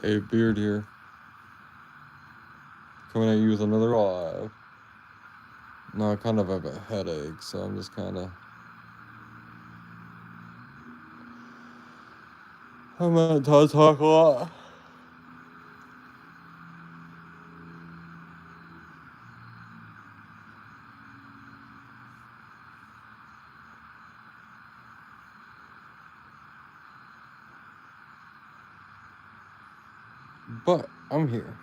Hey, Beard here. Coming at you with another live. No, I kind of have a headache, so I'm just kind of... I'm not to talk a lot. But I'm here.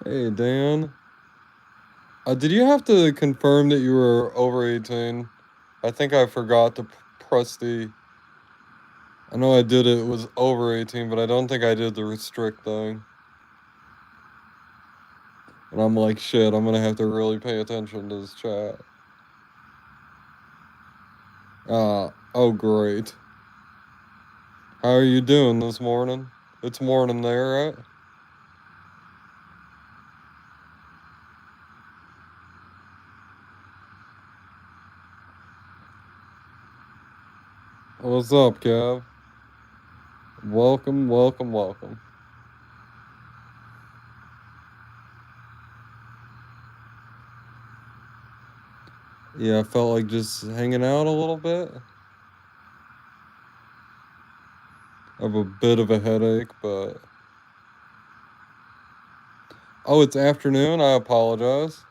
Hey, Dan. Did you have to confirm that you were over 18? I think I forgot to press the... I know I did it was over 18, but I don't think I did the restrict thing. And I'm like, shit, I'm gonna have to really pay attention to this chat. Oh great. How are you doing this morning? It's morning there, right? What's up, Kev? Welcome, welcome, welcome. Yeah, I felt like just hanging out a little bit. I have a bit of a headache, but... Oh, it's afternoon? I apologize.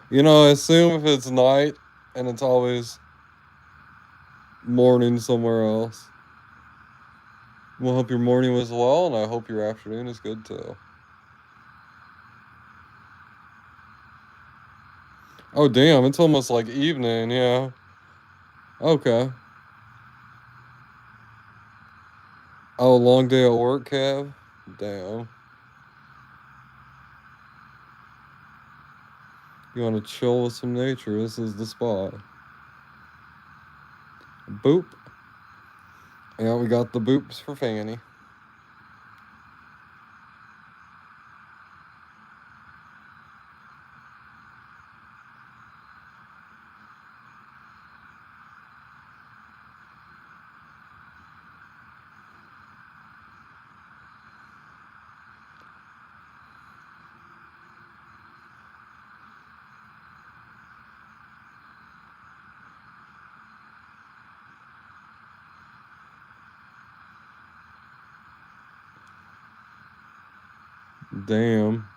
You know, I assume if it's night, and it's always morning somewhere else. Well, hope your morning was well, and I hope your afternoon is good, too. Oh, damn, it's almost like evening, yeah. Okay. Oh, long day at work, Kev? Damn. You want to chill with some nature, this is the spot. Boop. Yeah, we got the boops for Fanny. Damn.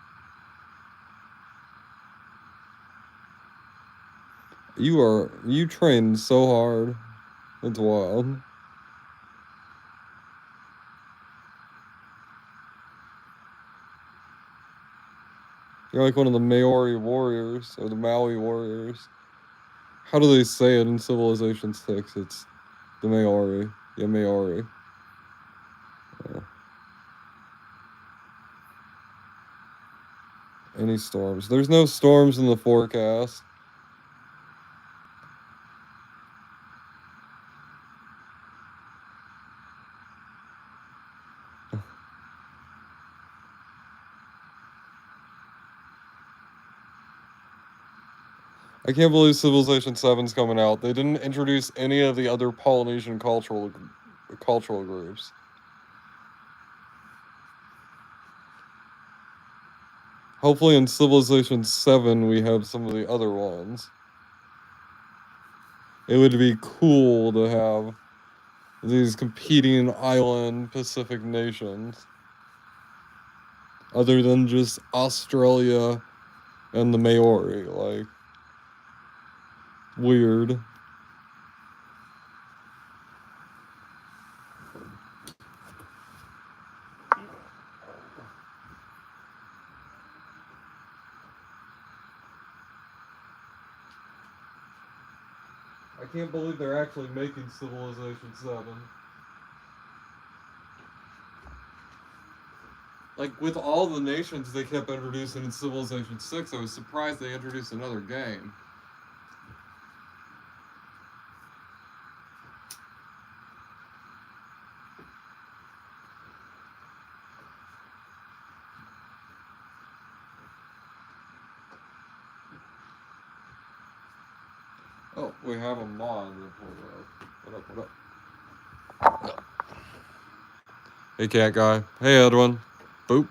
You train so hard. It's wild. You're like one of the Maori warriors, or the Maui warriors. How do they say it in Civilization 6? It's the Maori. Yeah, Maori. Yeah. Any storms? There's no storms in the forecast. I can't believe Civilization 7's coming out. They didn't introduce any of the other Polynesian cultural groups. Hopefully in Civilization 7 we have some of the other ones. It would be cool to have these competing island Pacific nations. Other than just Australia and the Maori, like... Weird. I can't believe they're actually making Civilization 7. Like, with all the nations they kept introducing in Civilization 6, I was surprised they introduced another game. Oh, we have a mod. What up, what up? Hey, cat guy. Hey, Edwin. Boop.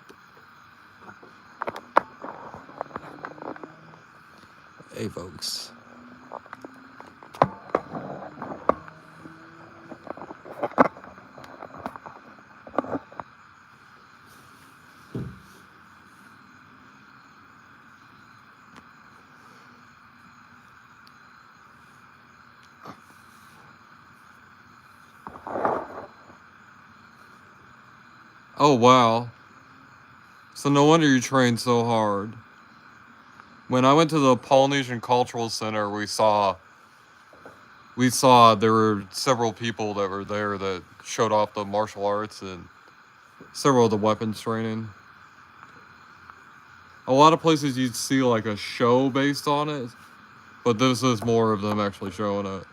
Hey, folks. Oh, wow. So no wonder you trained so hard. When I went to the Polynesian Cultural Center, we saw there were several people that were there that showed off the martial arts and several of the weapons training. A lot of places you'd see like a show based on it, but this is more of them actually showing it.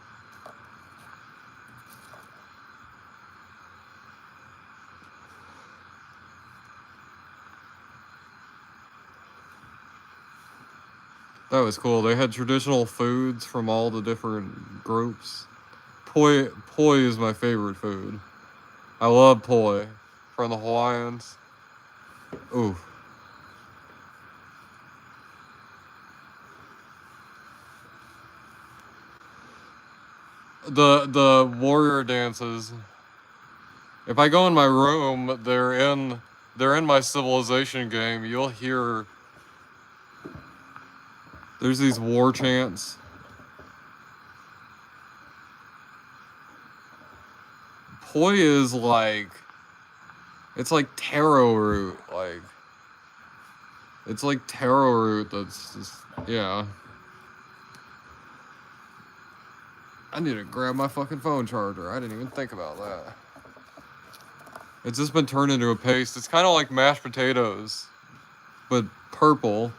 That was cool. They had traditional foods from all the different groups. Poi is my favorite food. I love poi from the Hawaiians. Ooh. The warrior dances. If I go in my room, they're in my Civilization game. You'll hear there's these war chants. Poi is like, it's like taro root, like it's like taro root that's just, yeah. I need to grab my fucking phone charger. I didn't even think about that. It's just been turned into a paste. It's kind of like mashed potatoes, but purple.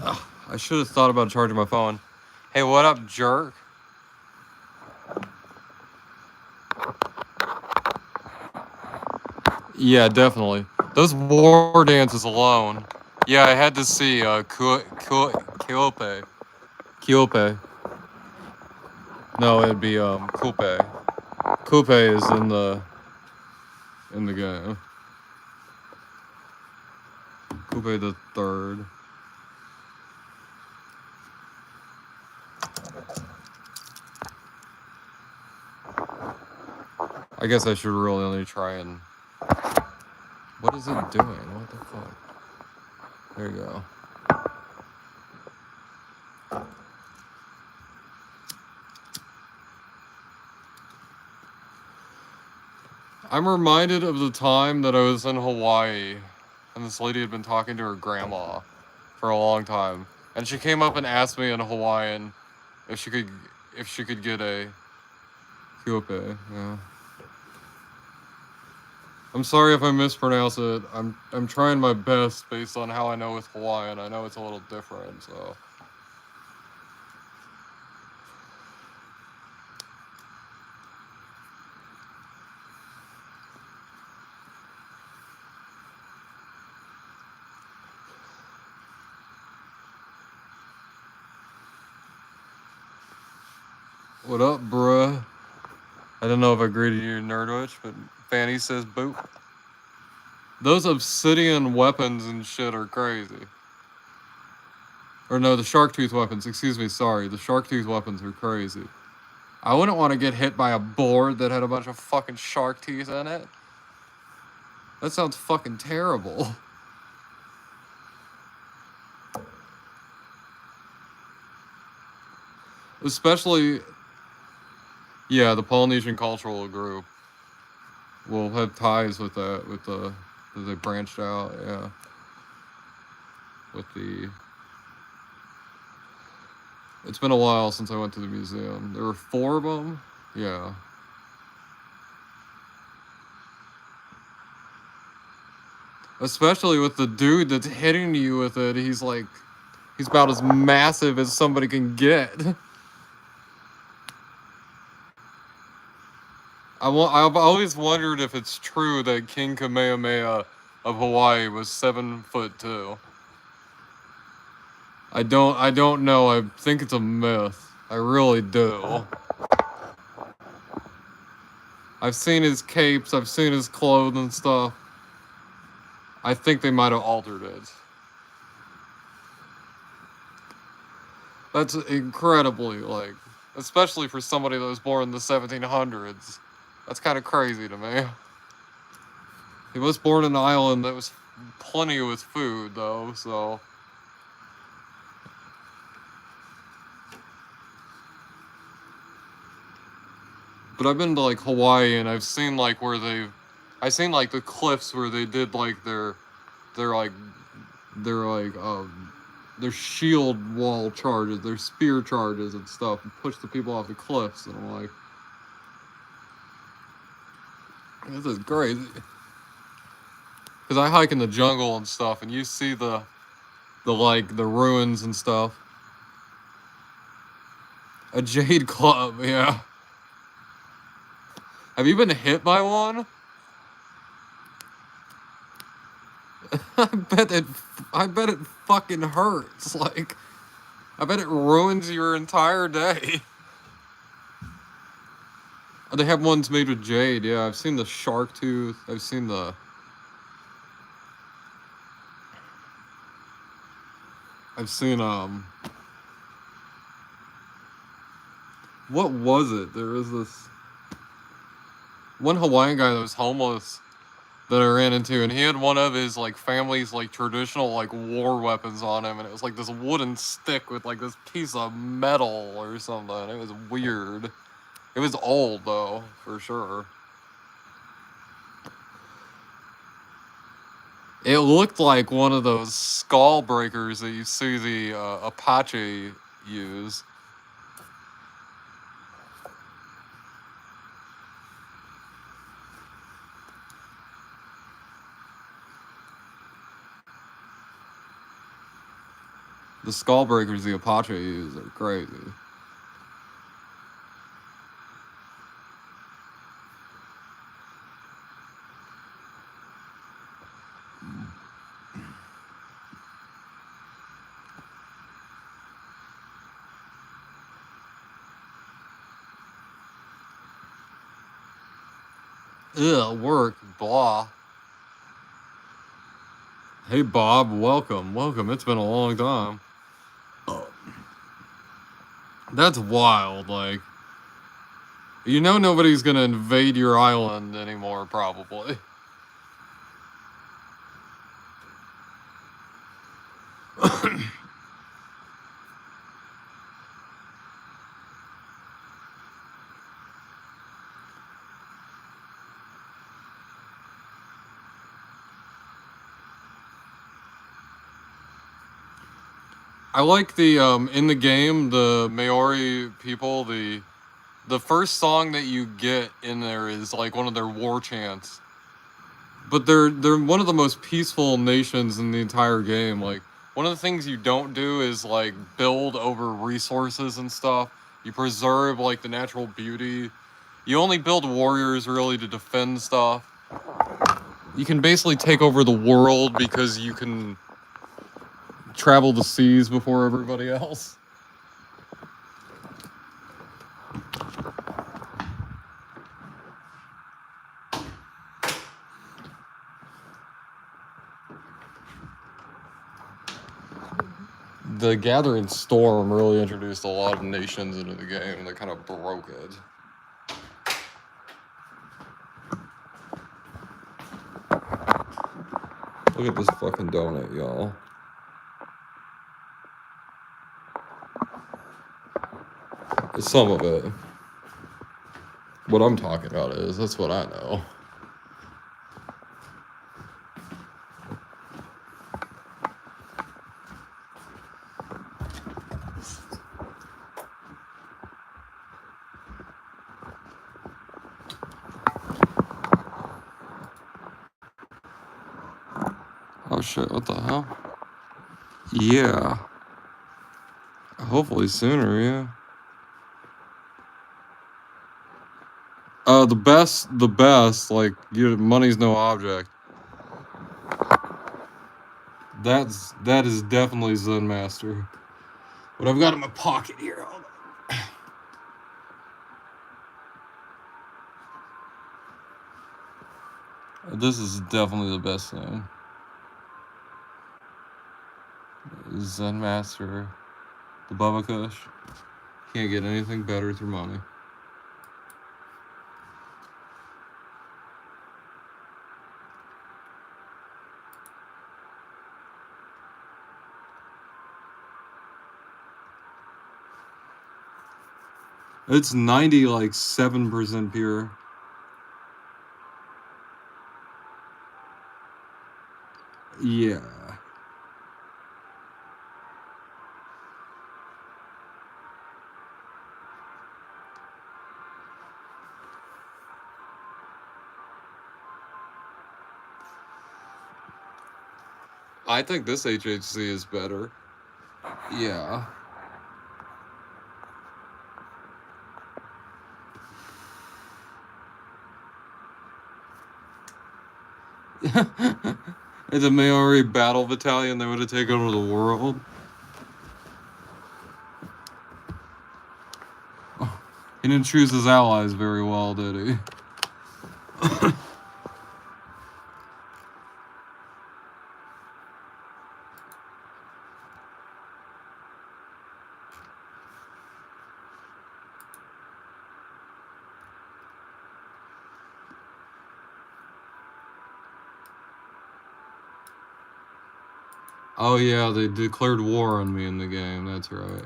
Ugh, I should have thought about charging my phone. Hey, what up, jerk? Yeah, definitely. Those war dances alone. Yeah, I had to see Kiope. Kiope. No, it'd be Coupe. Coupe is in the game. Coupe the third. I guess I should really only try and. What is it doing? What the fuck? There you go. I'm reminded of the time that I was in Hawaii, and this lady had been talking to her grandma for a long time, and she came up and asked me in Hawaiian if she could get a kuope. Yeah. I'm sorry if I mispronounce it. I'm trying my best based on how I know with Hawaiian. I know it's a little different, so. What up, bruh? I don't know if I greeted you, Nerdwitch, but Fanny says boop. Those obsidian weapons and shit are crazy. Or no, the shark tooth weapons. Excuse me, sorry. The shark tooth weapons are crazy. I wouldn't want to get hit by a board that had a bunch of fucking shark teeth in it. That sounds fucking terrible. Especially, yeah, the Polynesian Cultural Group will have ties with that, they branched out, yeah. It's been a while since I went to the museum. There were 4 of them? Yeah. Especially with the dude that's hitting you with it, he's about as massive as somebody can get. I've always wondered if it's true that King Kamehameha of Hawaii was 7'2". I don't know. I think it's a myth. I really do. I've seen his capes. I've seen his clothes and stuff. I think they might have altered it. That's incredibly, especially for somebody that was born in the 1700s. That's kind of crazy to me. He was born in an island that was plenty with food, though, so. But I've been to Hawaii, and I've seen I've seen the cliffs where they did their shield wall charges, their spear charges and stuff, and push the people off the cliffs, and I'm like, this is crazy. Because I hike in the jungle and stuff, and you see the ruins and stuff. A jade club, yeah. Have you been hit by one? I bet it fucking hurts. I bet it ruins your entire day. They have ones made with jade, yeah. I've seen the shark tooth. I've seen what was it? There was this one Hawaiian guy that was homeless that I ran into, and he had one of his family's traditional war weapons on him, and it was this wooden stick with this piece of metal or something. It was weird. It was old though, for sure. It looked like one of those skull breakers that you see the Apache use. The skull breakers the Apache use are crazy. Ugh, work, blah. Hey Bob, welcome. It's been a long time. That's wild, nobody's gonna invade your island anymore, probably. I like the in the game, the Maori people, the first song that you get in there is like one of their war chants. But they're one of the most peaceful nations in the entire game. Like one of the things you don't do is like build over resources and stuff. You preserve like the natural beauty. You only build warriors really to defend stuff. You can basically take over the world because you can travel the seas before everybody else. The Gathering Storm really introduced a lot of nations into the game that kind of broke it. Look at this fucking donut, y'all. Some of it. What I'm talking about is, that's what I know. Oh shit, what the hell? Yeah. Hopefully sooner, yeah. The best, like, money's no object. That is definitely Zen Master. What I've got in my pocket here, hold on. This is definitely the best thing. Zen Master, the Bubba Kush. Can't get anything better through money. It's 7% pure. Yeah. I think this HHC is better. Yeah. It's a Maori battle battalion that would have taken over the world. He didn't choose his allies very well, did he? Oh yeah, they declared war on me in the game, that's right.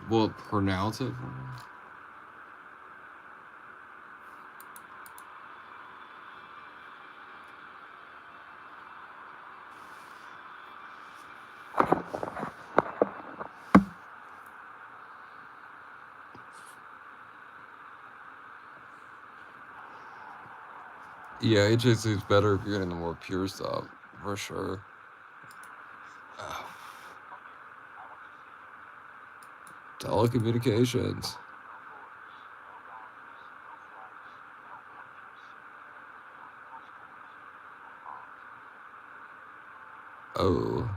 What pronounce it? Yeah, HHC is better if you're getting the more pure stuff, for sure. Telecommunications. Oh.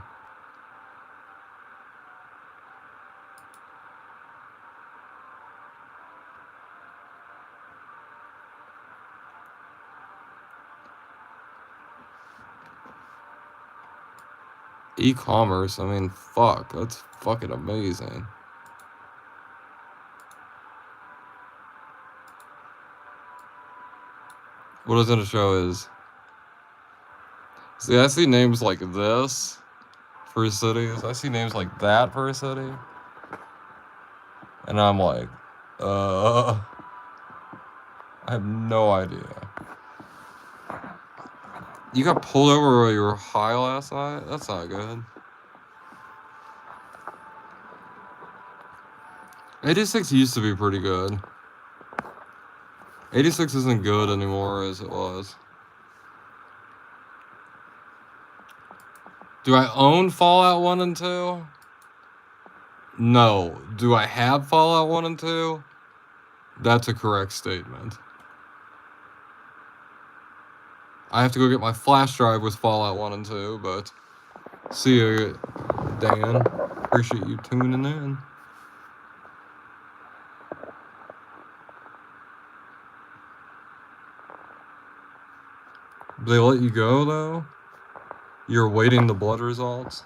E-commerce, I mean, fuck, that's fucking amazing. What is in a show is... See, I see names like this for cities. I see names like that for a city. And I'm like, I have no idea. You got pulled over while you were high last night? That's not good. 86 used to be pretty good. 86 isn't good anymore as it was. Do I own Fallout 1 and 2? No. Do I have Fallout 1 and 2? That's a correct statement. I have to go get my flash drive with Fallout 1 and 2, but... See you, Dan. Appreciate you tuning in. They let you go, though? You're awaiting the blood results?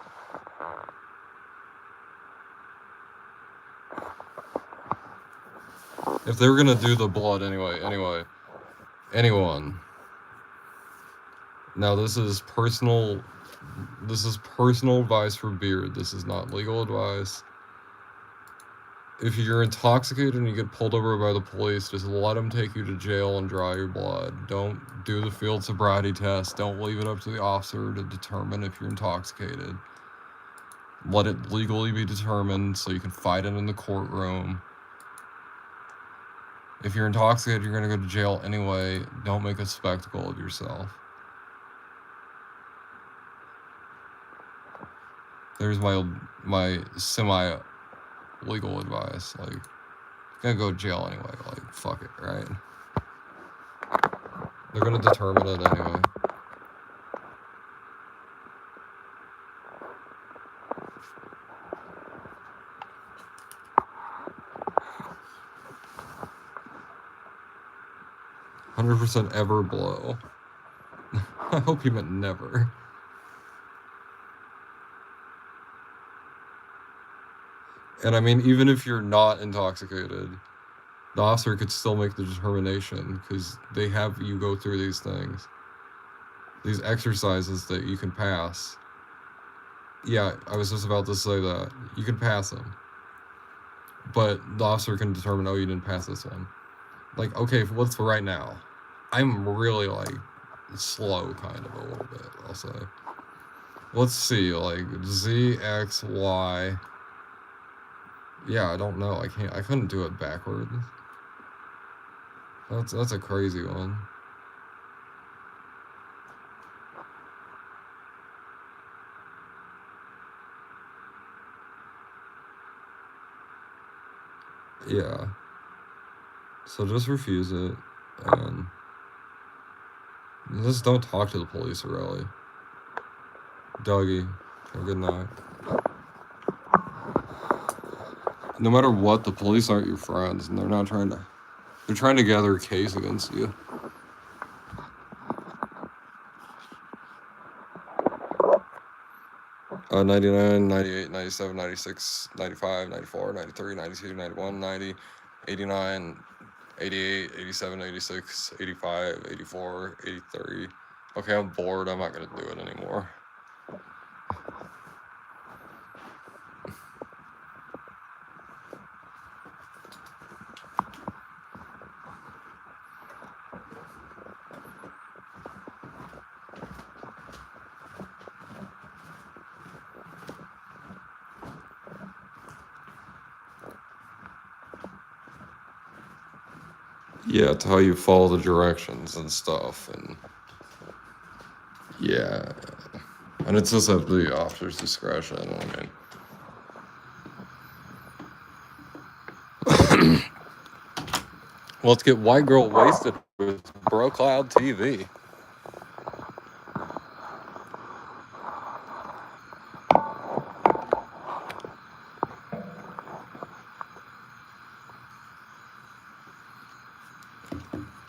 If they were gonna do the blood anyway, anyone. Now this is personal advice for Beard. This is not legal advice. If you're intoxicated and you get pulled over by the police, just let them take you to jail and draw your blood. Don't do the field sobriety test. Don't leave it up to the officer to determine if you're intoxicated. Let it legally be determined so you can fight it in the courtroom. If you're intoxicated, you're gonna go to jail anyway. Don't make a spectacle of yourself. There's my semi-legal advice. Like, you're gonna go to jail anyway. Like, fuck it, right? They're gonna determine it anyway. "100% ever blow." I hope you meant never. And I mean, even if you're not intoxicated, the officer could still make the determination because they have you go through these things. These exercises that you can pass. Yeah, I was just about to say that. You can pass them. But the officer can determine, oh, you didn't pass this one. Like, okay, what's for right now? I'm really, like, slow, kind of, a little bit, I'll say. Let's see, like, Z, X, Y. Yeah, I don't know. I couldn't do it backwards. That's a crazy one. Yeah. So just refuse it, and just don't talk to the police, really. Dougie, have a good night. No matter what, the police aren't your friends, and they're trying to gather a case against you. Uh, 99, 98, 97, 96, 95, 94, 93, 92, 91, 90, 89, 88, 87, 86, 85, 84, 83. Okay, I'm bored. I'm not going to do it anymore. Yeah, it's how you follow the directions and stuff, and yeah, and it's just up to the officer's discretion. I mean, let's get white girl wasted with Bro Cloud TV.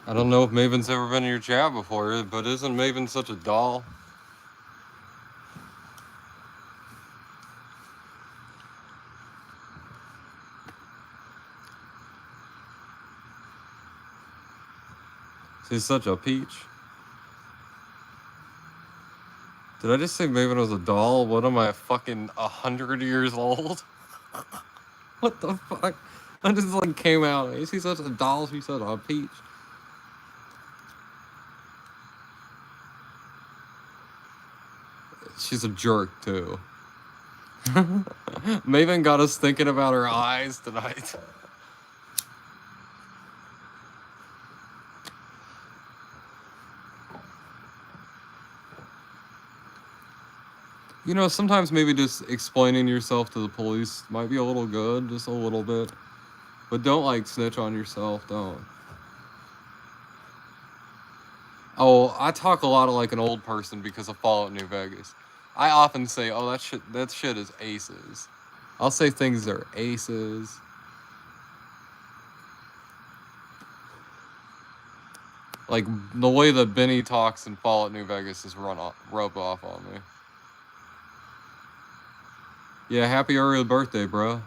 I don't know if Maven's ever been in your chat before, but isn't Maven such a doll? She's such a peach. Did I just say Maven was a doll? What am I, fucking 100 years old? What the fuck? I just like came out. She's such a doll. She's such a peach. She's a jerk too. Maven got us thinking about her eyes tonight. You know, sometimes maybe just explaining yourself to the police might be a little good, just a little bit. But don't, like, snitch on yourself, don't. Oh, I talk a lot of like an old person because of Fallout New Vegas. I often say, oh, that shit is aces. I'll say things that are aces. Like, the way that Benny talks in Fallout New Vegas is rubbed off on me. Yeah, happy early birthday, bro.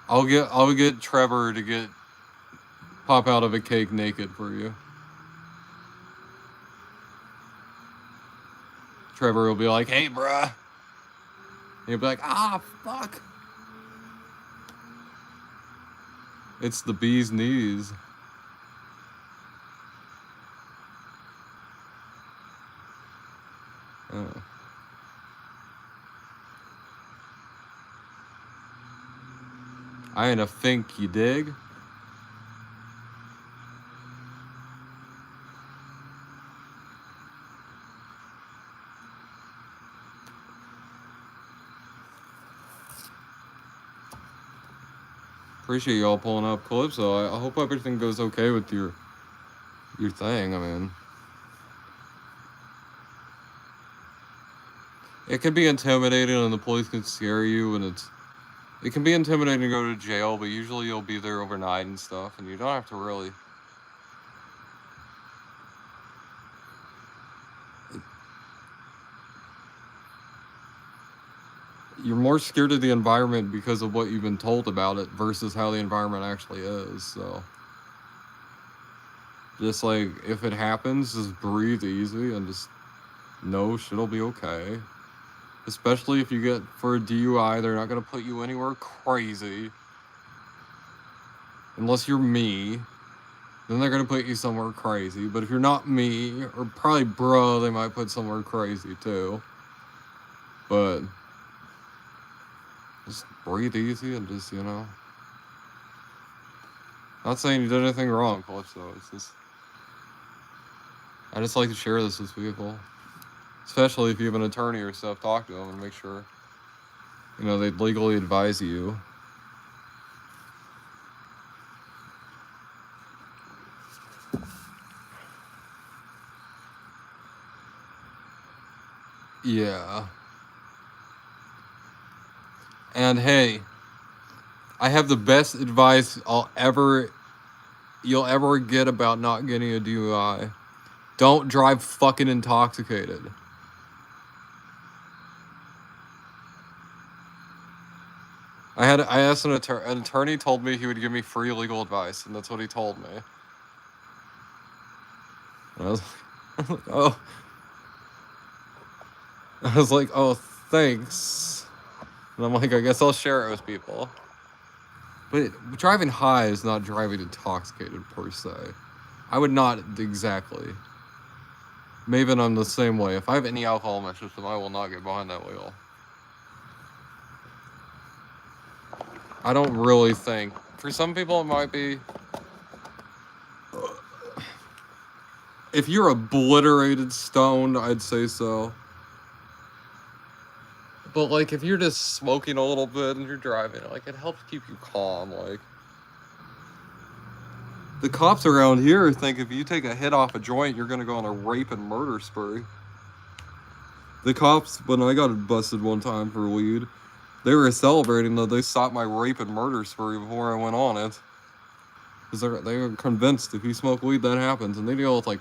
I'll get Trevor to pop out of a cake naked for you. Trevor will be like, hey, bruh. He'll be like, ah, fuck. It's the bee's knees. Oh. I ain't a fink, you dig? Appreciate y'all pulling up Calypso. I hope everything goes okay with your thing. I mean, it can be intimidating and the police can scare you, and it can be intimidating to go to jail, but usually you'll be there overnight and stuff, and you don't have to really. You're more scared of the environment because of what you've been told about it versus how the environment actually is, so. Just like, if it happens, just breathe easy and just know shit'll be okay. Especially if you get for a DUI, they're not gonna put you anywhere crazy. Unless you're me, then they're gonna put you somewhere crazy. But if you're not me, or probably bro, they might put somewhere crazy too. But just breathe easy and just, you know. Not saying you did anything wrong, Calypso. It's just, I just like to share this with people. Especially if you have an attorney or stuff, talk to them and make sure, you know, they'd legally advise you. Yeah. And hey, I have the best advice you'll ever get about not getting a DUI. Don't drive fucking intoxicated. I asked an attorney told me he would give me free legal advice, and that's what he told me. And I was like, oh. I was like, oh, thanks. And I'm like, I guess I'll share it with people. But driving high is not driving intoxicated per se. I would not exactly. Maven, I'm the same way. If I have any alcohol in my system, I will not get behind that wheel. I don't really think. For some people, it might be. If you're obliterated stoned, I'd say so. But, like, if you're just smoking a little bit and you're driving, like, it helps keep you calm, like. The cops around here think if you take a hit off a joint, you're gonna go on a rape and murder spree. The cops, when I got busted one time for weed, they were celebrating that they stopped my rape and murder spree before I went on it. Because they were convinced if you smoke weed, that happens. And they deal with, like,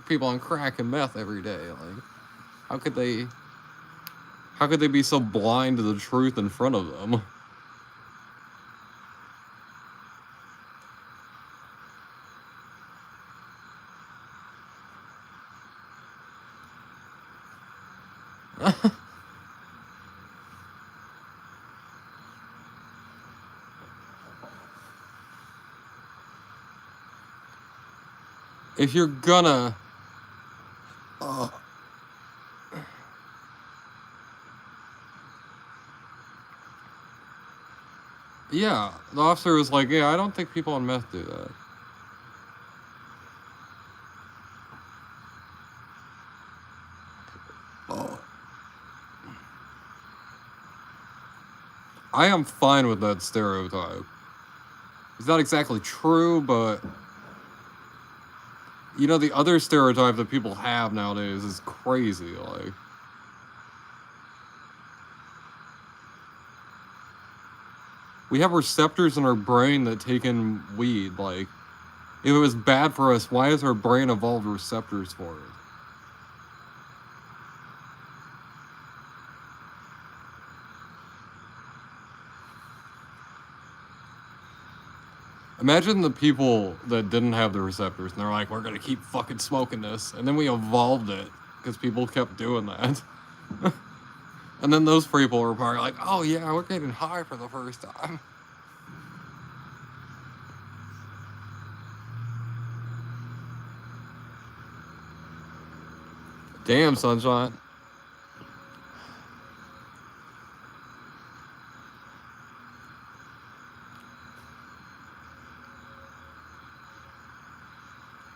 people on crack and meth every day. Like, how could they be so blind to the truth in front of them? If you're gonna... yeah, the officer was like, yeah, I don't think people on meth do that. I am fine with that stereotype. It's not exactly true, but... you know, the other stereotype that people have nowadays is crazy, like... we have receptors in our brain that take in weed, like... if it was bad for us, why has our brain evolved receptors for it? Imagine the people that didn't have the receptors, and they're like, we're gonna keep fucking smoking this. And then we evolved it, because people kept doing that. And then those people were probably like, oh yeah, we're getting high for the first time. Damn, Sunshine.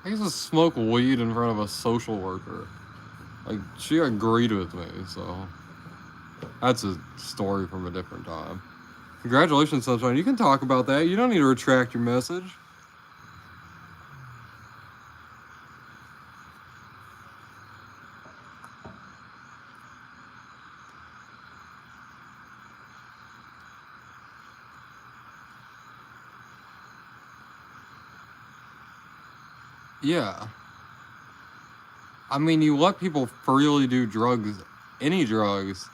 I used to smoke weed in front of a social worker. Like, she agreed with me, so... that's a story from a different time. Congratulations, Sunshine. You can talk about that. You don't need to retract your message. Yeah. I mean, you let people freely do drugs, any drugs.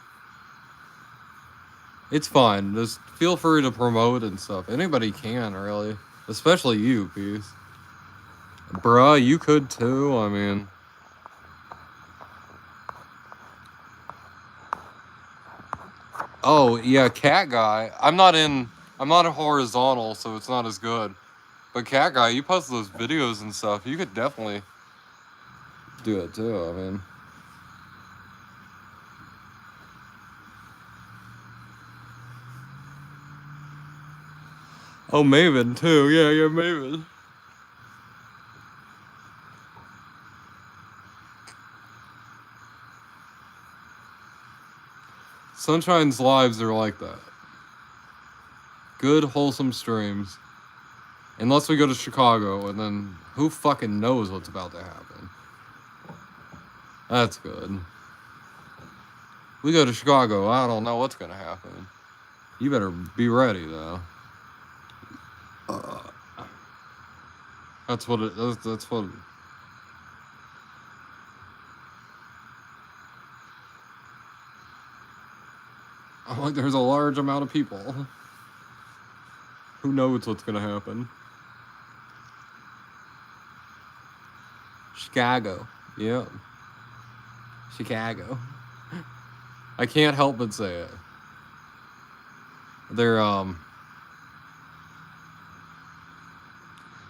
It's fine. Just feel free to promote and stuff. Anybody can, really. Especially you, Peace. Bruh, you could too, I mean... oh, yeah, Cat Guy. I'm not a horizontal, so it's not as good. But Cat Guy, you post those videos and stuff, you could definitely do it too, I mean... oh, Maven too. Yeah, Maven. Sunshine's lives are like that. Good, wholesome streams. Unless we go to Chicago, and then who fucking knows what's about to happen. That's good. We go to Chicago, I don't know what's gonna happen. You better be ready, though. That's what it... that's what... oh, like, there's a large amount of people. Who knows what's gonna happen? Chicago. Yep. Chicago. I can't help but say it. They're,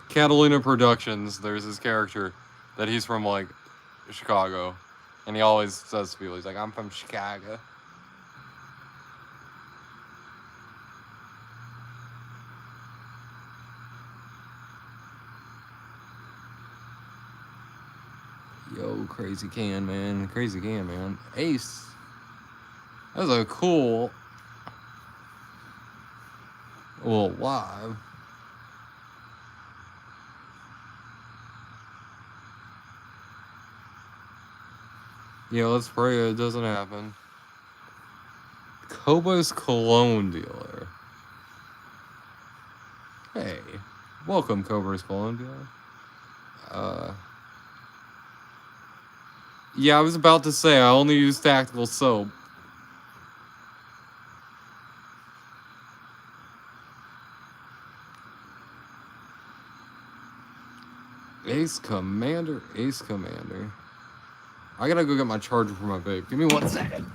Catalina Productions, there's this character that he's from, like, Chicago. And he always says to people, he's like, I'm from Chicago. Yo, Crazy Can, man. Crazy Can, man. Ace. That was a cool... well, live. Yeah, let's pray it doesn't happen. Koba's cologne dealer. Hey. Welcome, Koba's cologne dealer. Yeah, I was about to say, I only use tactical soap. Ace Commander. I gotta go get my charger for my vape. Give me 1 second.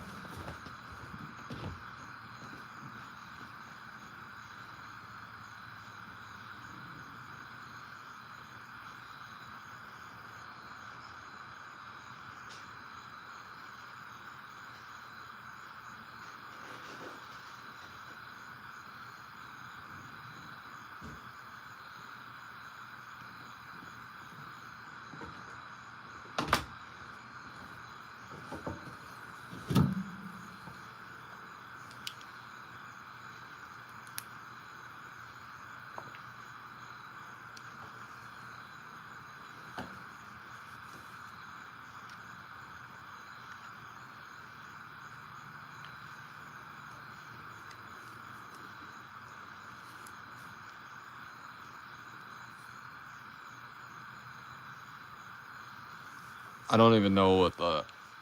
I don't even know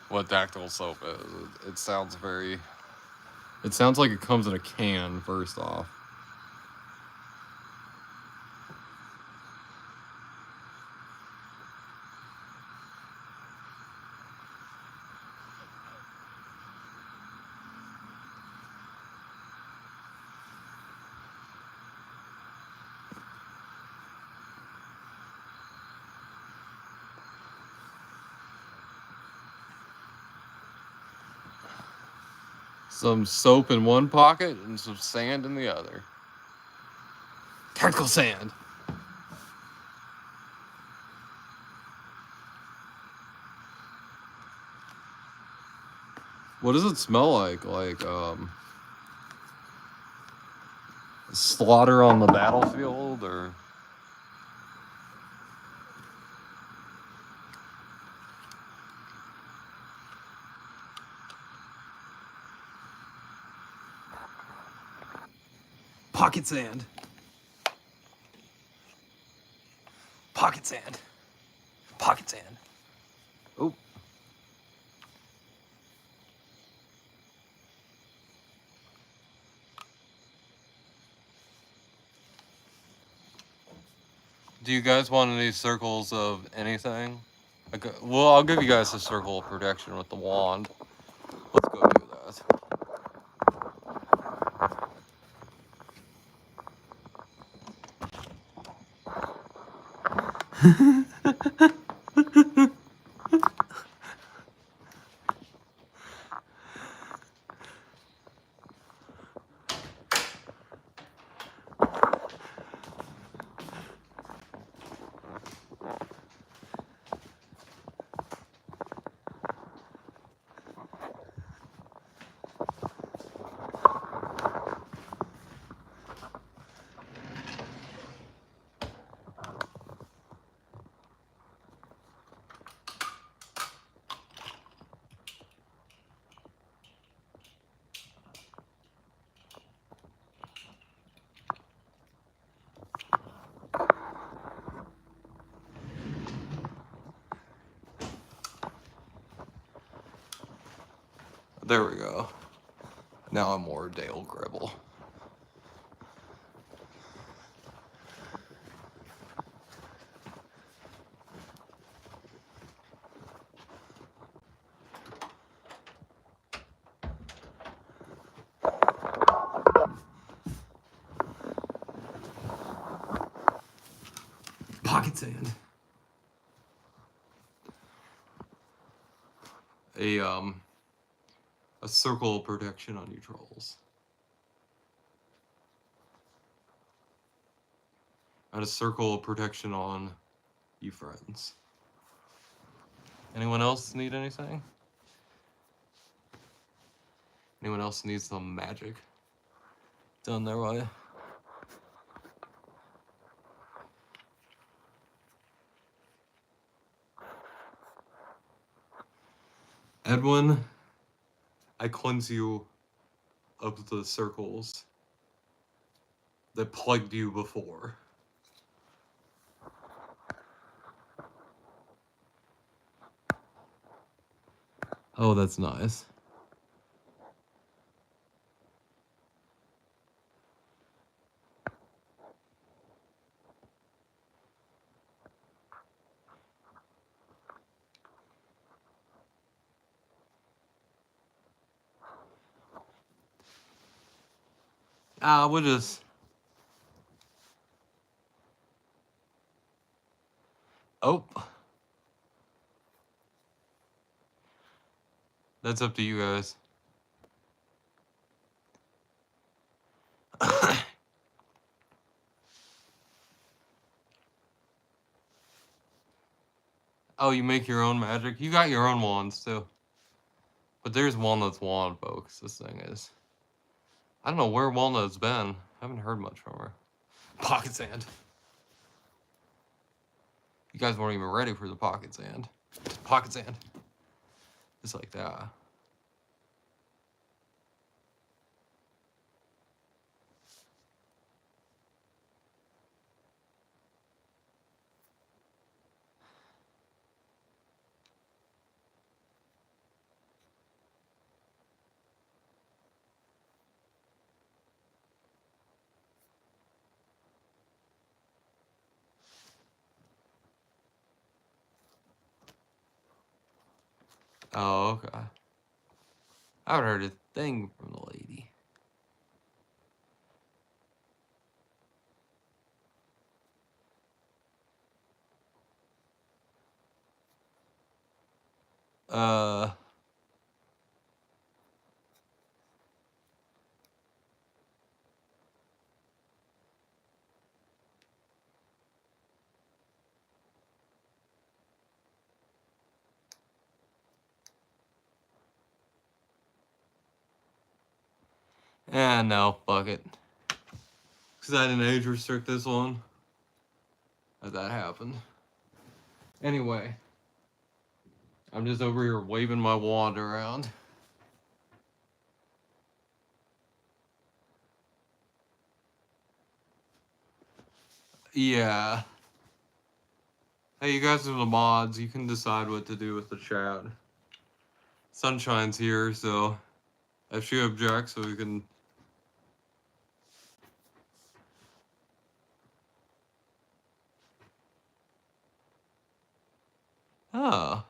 what Dactyl soap is. It sounds very. It sounds like it comes in a can. First off. Some soap in one pocket and some sand in the other. Tactical sand. What does it smell like? Like slaughter on the battlefield, or? Pocket sand. Pocket sand. Pocket sand. Oh. Do you guys want any circles of anything? Well, I'll give you guys a circle of protection with the wand. Let's go do that. There we go. Now I'm more Dale Gribble. Pocket sand. A circle of protection on you trolls. And a circle of protection on you friends. Anyone else need anything? Anyone else need some magic done their way? Edwin, I cleanse you of the circles that plagued you before. Oh, that's nice. We'll just... Oh. That's up to you guys. Oh, you make your own magic? You got your own wands, too. But there's Walnut's wand, folks. This thing is... I don't know where Walnut's been. I haven't heard much from her. Pocket sand. You guys weren't even ready for the pocket sand. Pocket sand. Just like that. Oh, okay. I haven't heard a thing from the lady. No, fuck it. Because I didn't age restrict this one. That happened. Anyway. I'm just over here waving my wand around. Yeah. Hey, you guys are the mods. You can decide what to do with the chat. Sunshine's here, so if she objects, so we can... Oh.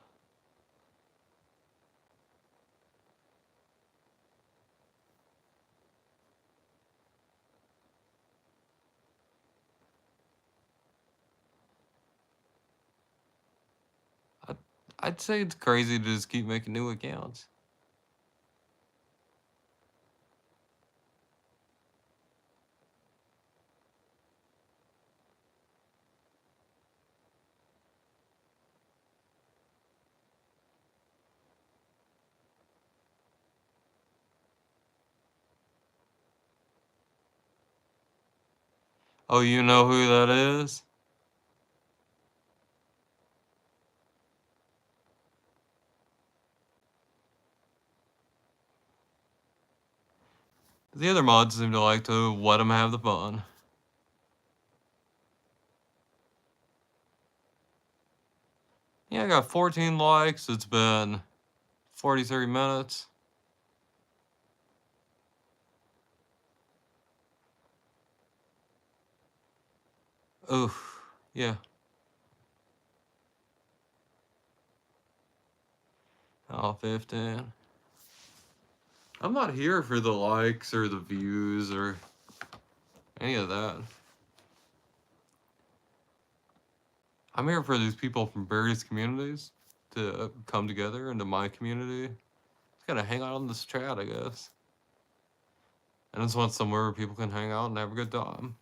I'd say it's crazy to just keep making new accounts. Oh, you know who that is? The other mods seem to like to let them have the fun. Yeah, I got 14 likes. It's been 43 minutes. Oof. Yeah. Oh, 15. I'm not here for the likes or the views or any of that. I'm here for these people from various communities to come together into my community. Just gotta hang out on this chat, I guess. And I just want somewhere where people can hang out and have a good time.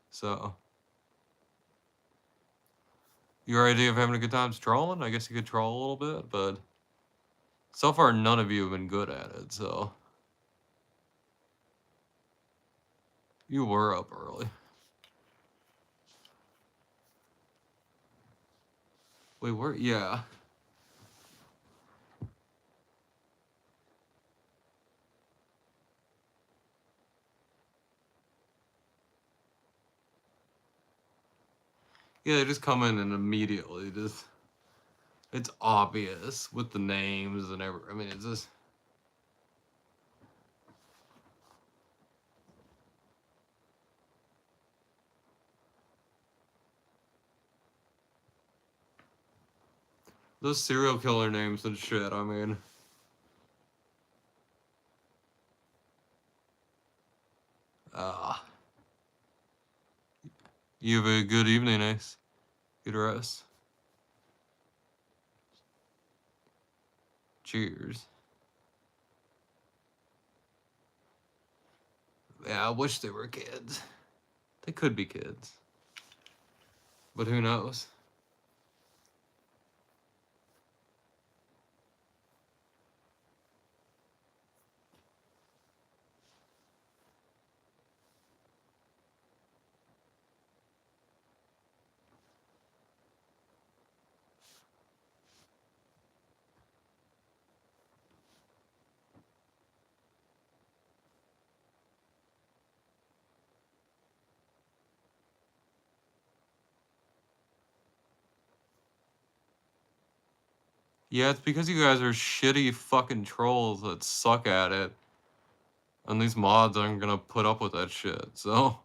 So, your idea of having a good time is trolling? I guess you could troll a little bit, but so far none of you have been good at it, so. You were up early. Wait, where? Yeah. Yeah, they just come in and immediately just... It's obvious with the names and everything. I mean, it's just... Those serial killer names and shit, I mean... You have a good evening, Ace. Good rest. Cheers. Yeah, I wish they were kids. They could be kids. But who knows? Yeah, it's because you guys are shitty fucking trolls that suck at it. And these mods aren't gonna put up with that shit, so...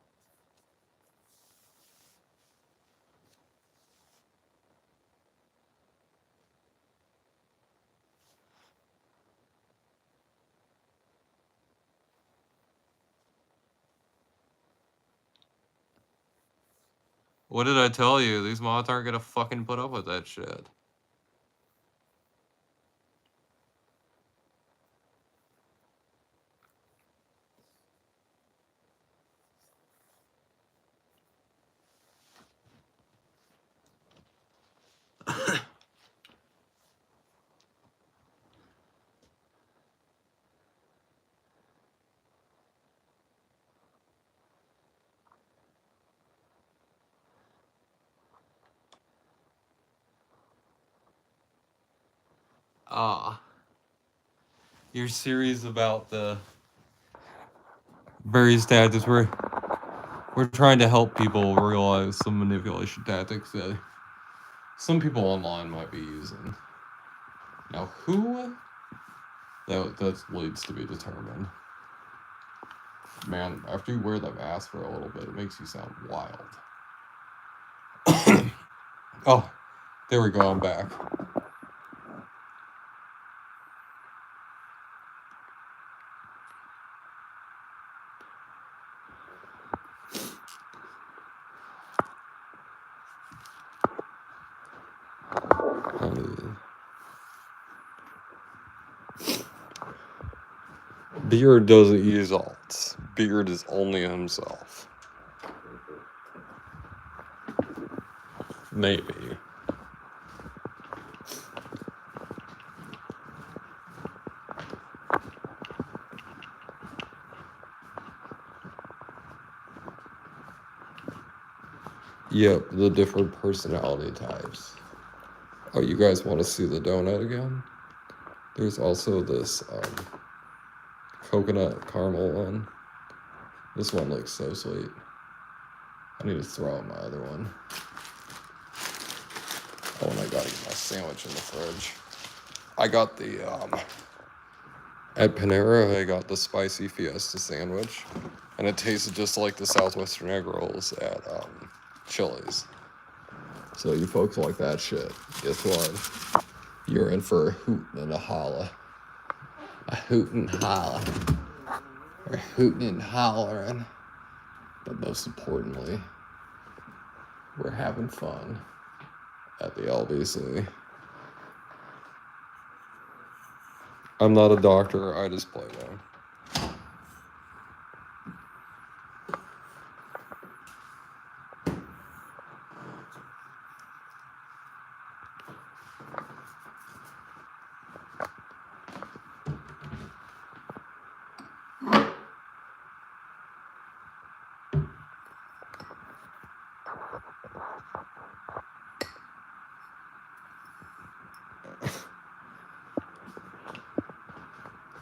What did I tell you? These mods aren't gonna fucking put up with that shit. Ah. Your series about the various tactics we're trying to help people realize some manipulation tactics that some people online might be using. Now who? That leads to be determined. Man, after you wear the mask for a little bit, it makes you sound wild. Oh, there we go, I'm back. Beard doesn't use alts. Beard is only himself. Maybe. Yep, the different personality types. Oh, you guys want to see the donut again? There's also this coconut caramel one. This one looks so sweet. I need to throw out my other one. Oh, and I gotta get my sandwich in the fridge. I got the, at Panera, I got the spicy Fiesta sandwich. And it tasted just like the Southwestern egg rolls at Chili's. So you folks like that shit, guess what? You're in for a hoot and a holla. A hoot and holla. We're hooting and hollering. But most importantly, we're having fun at the LBC. I'm not a doctor, I just play one.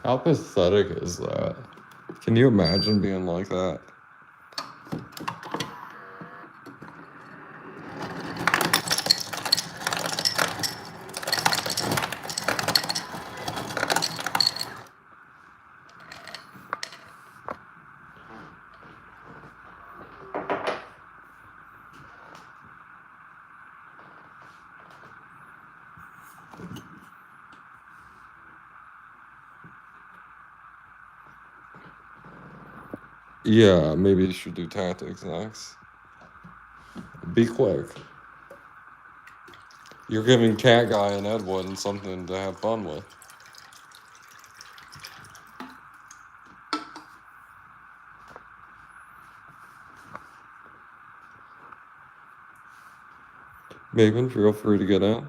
How pathetic is that? Can you imagine being like that? Yeah, maybe you should do tactics next. Be quick. You're giving Cat Guy and Edwin something to have fun with. Maven, feel free to get out.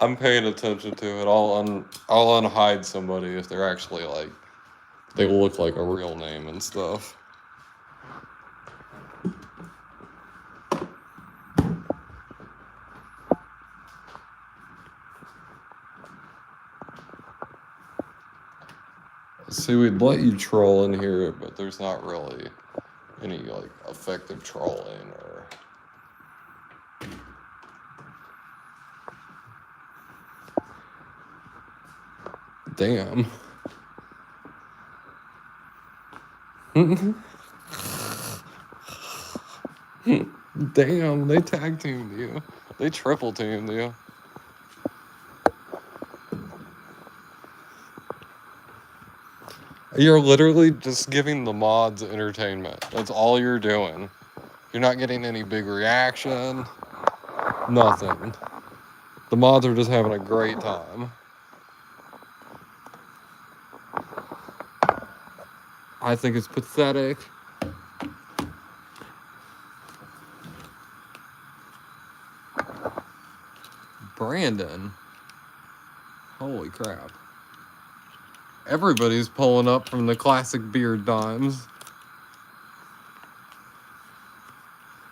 I'm paying attention to it. I'll unhide somebody if they're actually like they look like a real name and stuff. See, we'd let you troll in here, but there's not really any like effective trolling or. Damn. Damn, they tag teamed you. They triple teamed you. You're literally just giving the mods entertainment. That's all you're doing. You're not getting any big reaction. Nothing. The mods are just having a great time. I think it's pathetic. Brandon. Holy crap. Everybody's pulling up from the classic beard times.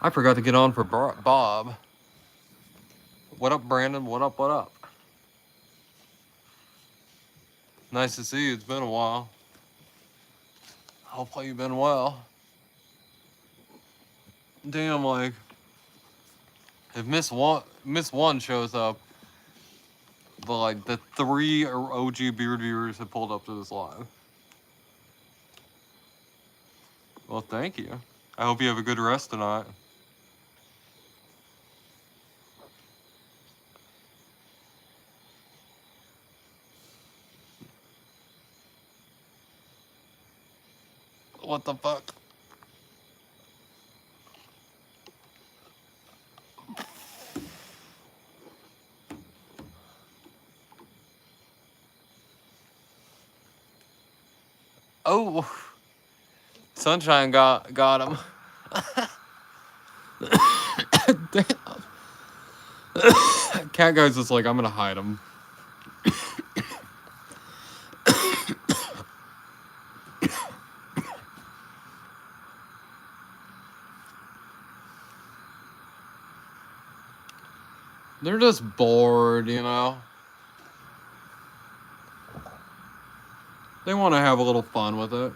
I forgot to get on for Bob. What up, Brandon? What up, what up? Nice to see you. It's been a while. Hopefully you've been well. Damn, like, if Miss One shows up, the 3 OG beard viewers have pulled up to this live. Well, thank you. I hope you have a good rest tonight. What the fuck? Oh, Sunshine got him. Damn. Cat Guy's just like, I'm gonna hide him. They're just bored, you know? They want to have a little fun with it.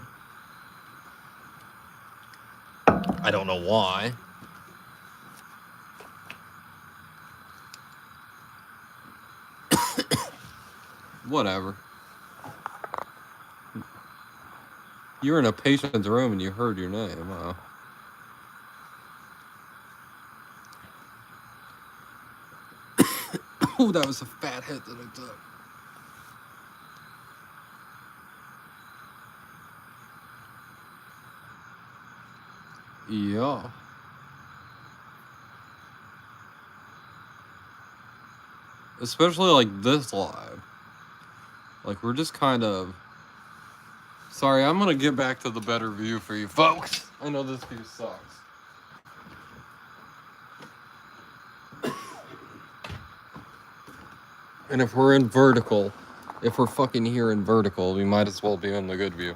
I don't know why. Whatever. You were in a patient's room and you heard your name. Wow. Oh, that was a fat hit that I took. Yeah. Especially like this live. Like, we're just kind of... Sorry, I'm gonna get back to the better view for you folks. I know this view sucks. And if we're in vertical, if we're fucking here in vertical, we might as well be in the good view.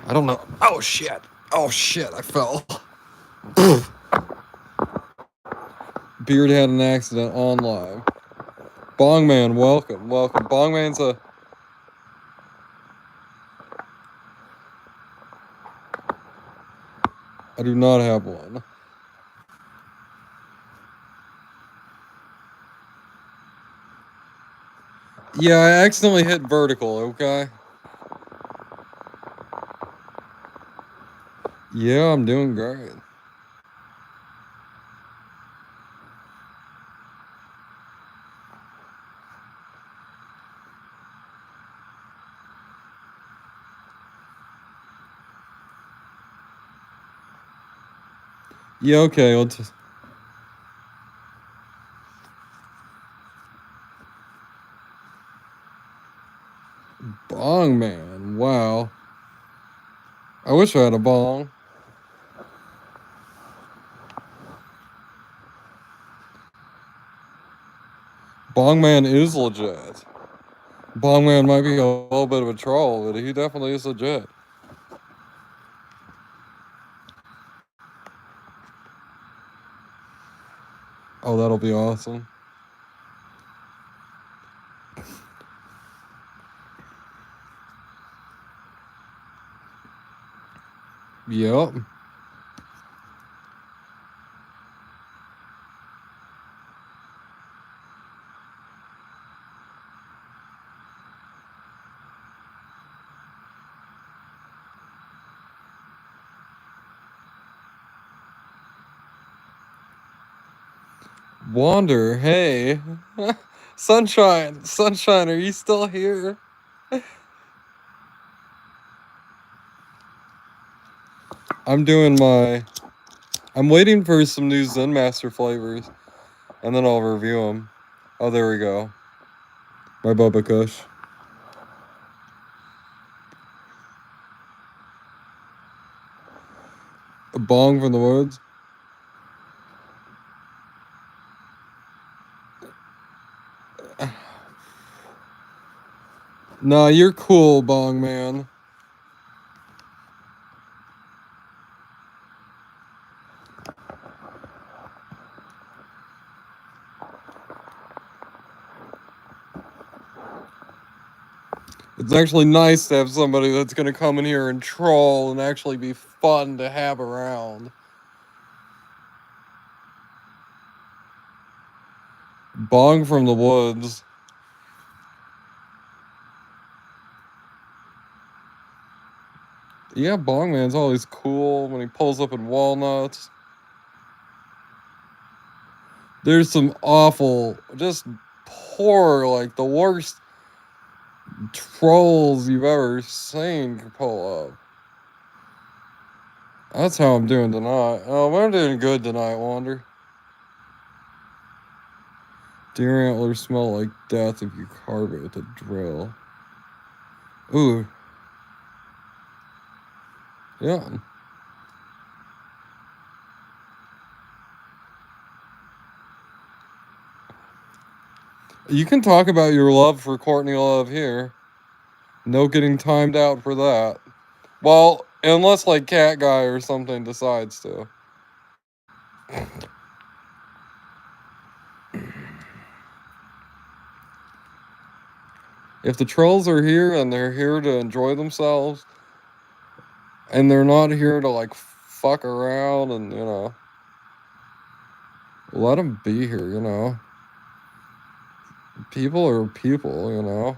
I don't know. Oh shit. Oh shit, I fell. Beard had an accident on live. Bongman, welcome, welcome. Bongman's a... I do not have one. Yeah, I accidentally hit vertical, okay? Yeah, I'm doing great. Yeah, okay, let's... Bong man, wow. I wish I had a bong. Bong man is legit. Bong man might be a little bit of a troll, but he definitely is legit. Oh, that'll be awesome. Yep. Wander, hey. Sunshine, Sunshine, are you still here? I'm waiting for some new Zen Master flavors, and then I'll review them. Oh, there we go. My Bubba Kush. A bong from the woods. Nah, you're cool, bong man. It's actually nice to have somebody that's gonna come in here and troll and actually be fun to have around. Bong from the woods. Yeah, Bong Man's always cool when he pulls up in Walnuts. There's some awful, just poor, like the worst trolls you've ever seen pull up. That's how I'm doing tonight. Oh, I'm doing good tonight, Wander. Deer antlers smell like death if you carve it with a drill. Ooh. Yeah. You can talk about your love for Courtney Love here. No getting timed out for that. Well, unless like Cat Guy or something decides to. If the trolls are here and they're here to enjoy themselves, and they're not here to like fuck around and, you know, let them be here, you know. People are people, you know.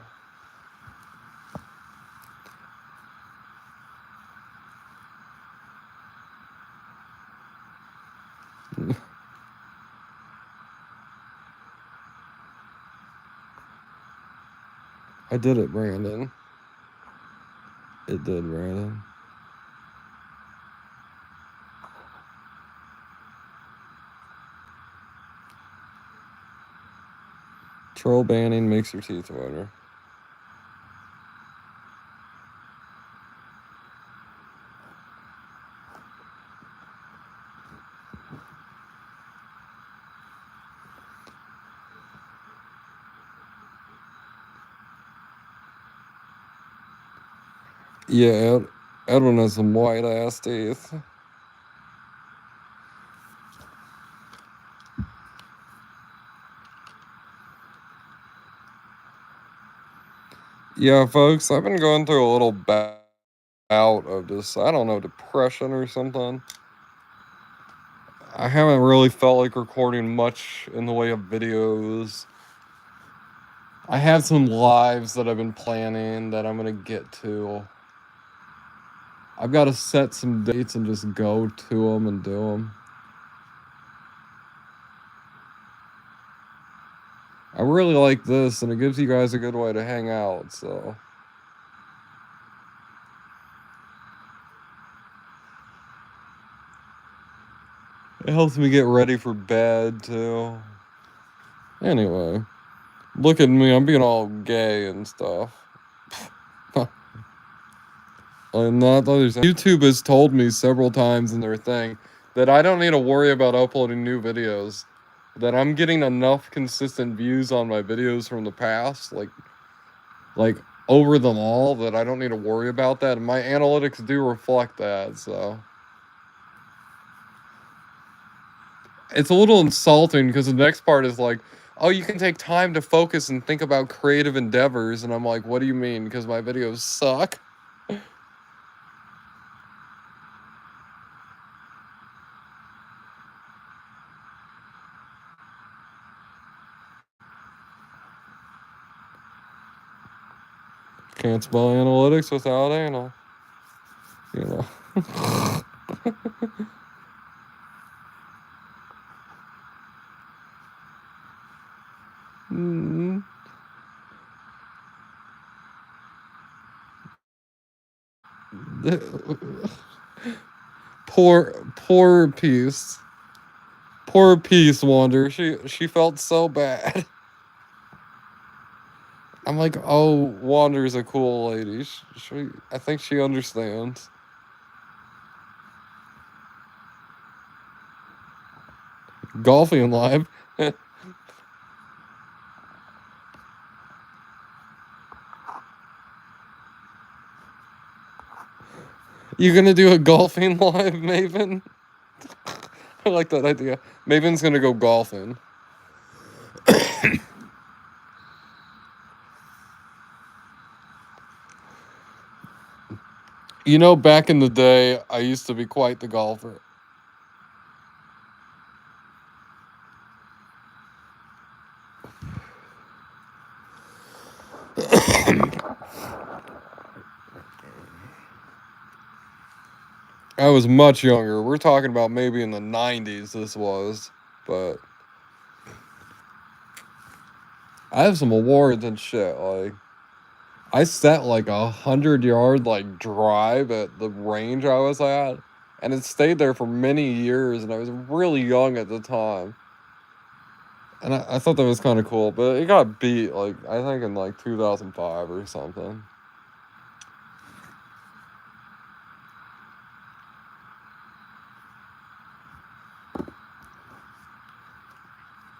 I did it, Brandon. It did, Brandon. Troll banning makes your teeth whiter. Yeah, Edwin has some white ass teeth. Yeah, folks, I've been going through a little bout of just, I don't know, depression or something. I haven't really felt like recording much in the way of videos. I have some lives that I've been planning that I'm gonna get to. I've got to set some dates and just go to them and do them. I really like this, and it gives you guys a good way to hang out, so. It helps me get ready for bed, too. Anyway, look at me. I'm being all gay and stuff. I'm not YouTube has told me several times in their thing that I don't need to worry about uploading new videos. That I'm getting enough consistent views on my videos from the past, like over them all, that I don't need to worry about that. And my analytics do reflect that, so. It's a little insulting because the next part is like, oh, you can take time to focus and think about creative endeavors. And I'm like, what do you mean? Because my videos suck? Can't spell analytics without anal. You know. Mm. Poor Peace. Poor Peace, Wander. She felt so bad. I'm like, oh, Wander's a cool lady. I think she understands. Golfing live. You gonna do a golfing live, Maven? I like that idea. Maven's gonna go golfing. You know, back in the day, I used to be quite the golfer. I was much younger. We're talking about maybe in the 90s this was, but I have some awards and shit. Like, I set like 100-yard like drive at the range I was at, and it stayed there for many years, and I was really young at the time. And I thought that was kind of cool, but it got beat, like, I think in like 2005 or something.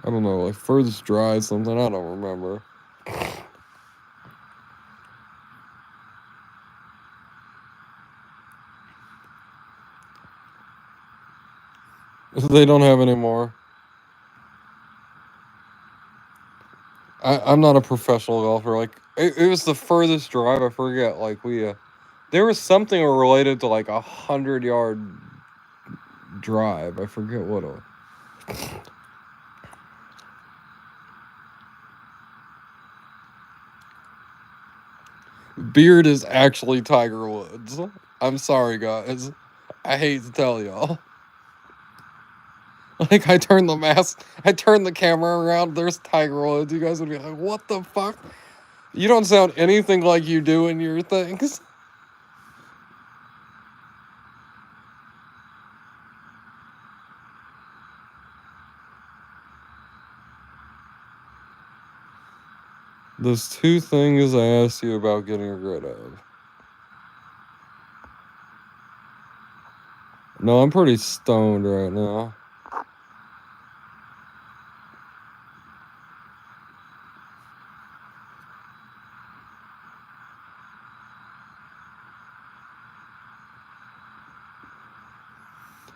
I don't know, like furthest drive something, I don't remember. They don't have any more. I'm not a professional golfer. Like, it was the furthest drive, I forget, like, there was something related to like 100-yard drive. I forget what it was. Beard is actually Tiger Woods. I'm sorry, guys. I hate to tell y'all. Like, I turned the camera around, there's Tiger Woods. You guys would be like, what the fuck? You don't sound anything like you do in your things. There's two things I asked you about getting rid of. No, I'm pretty stoned right now.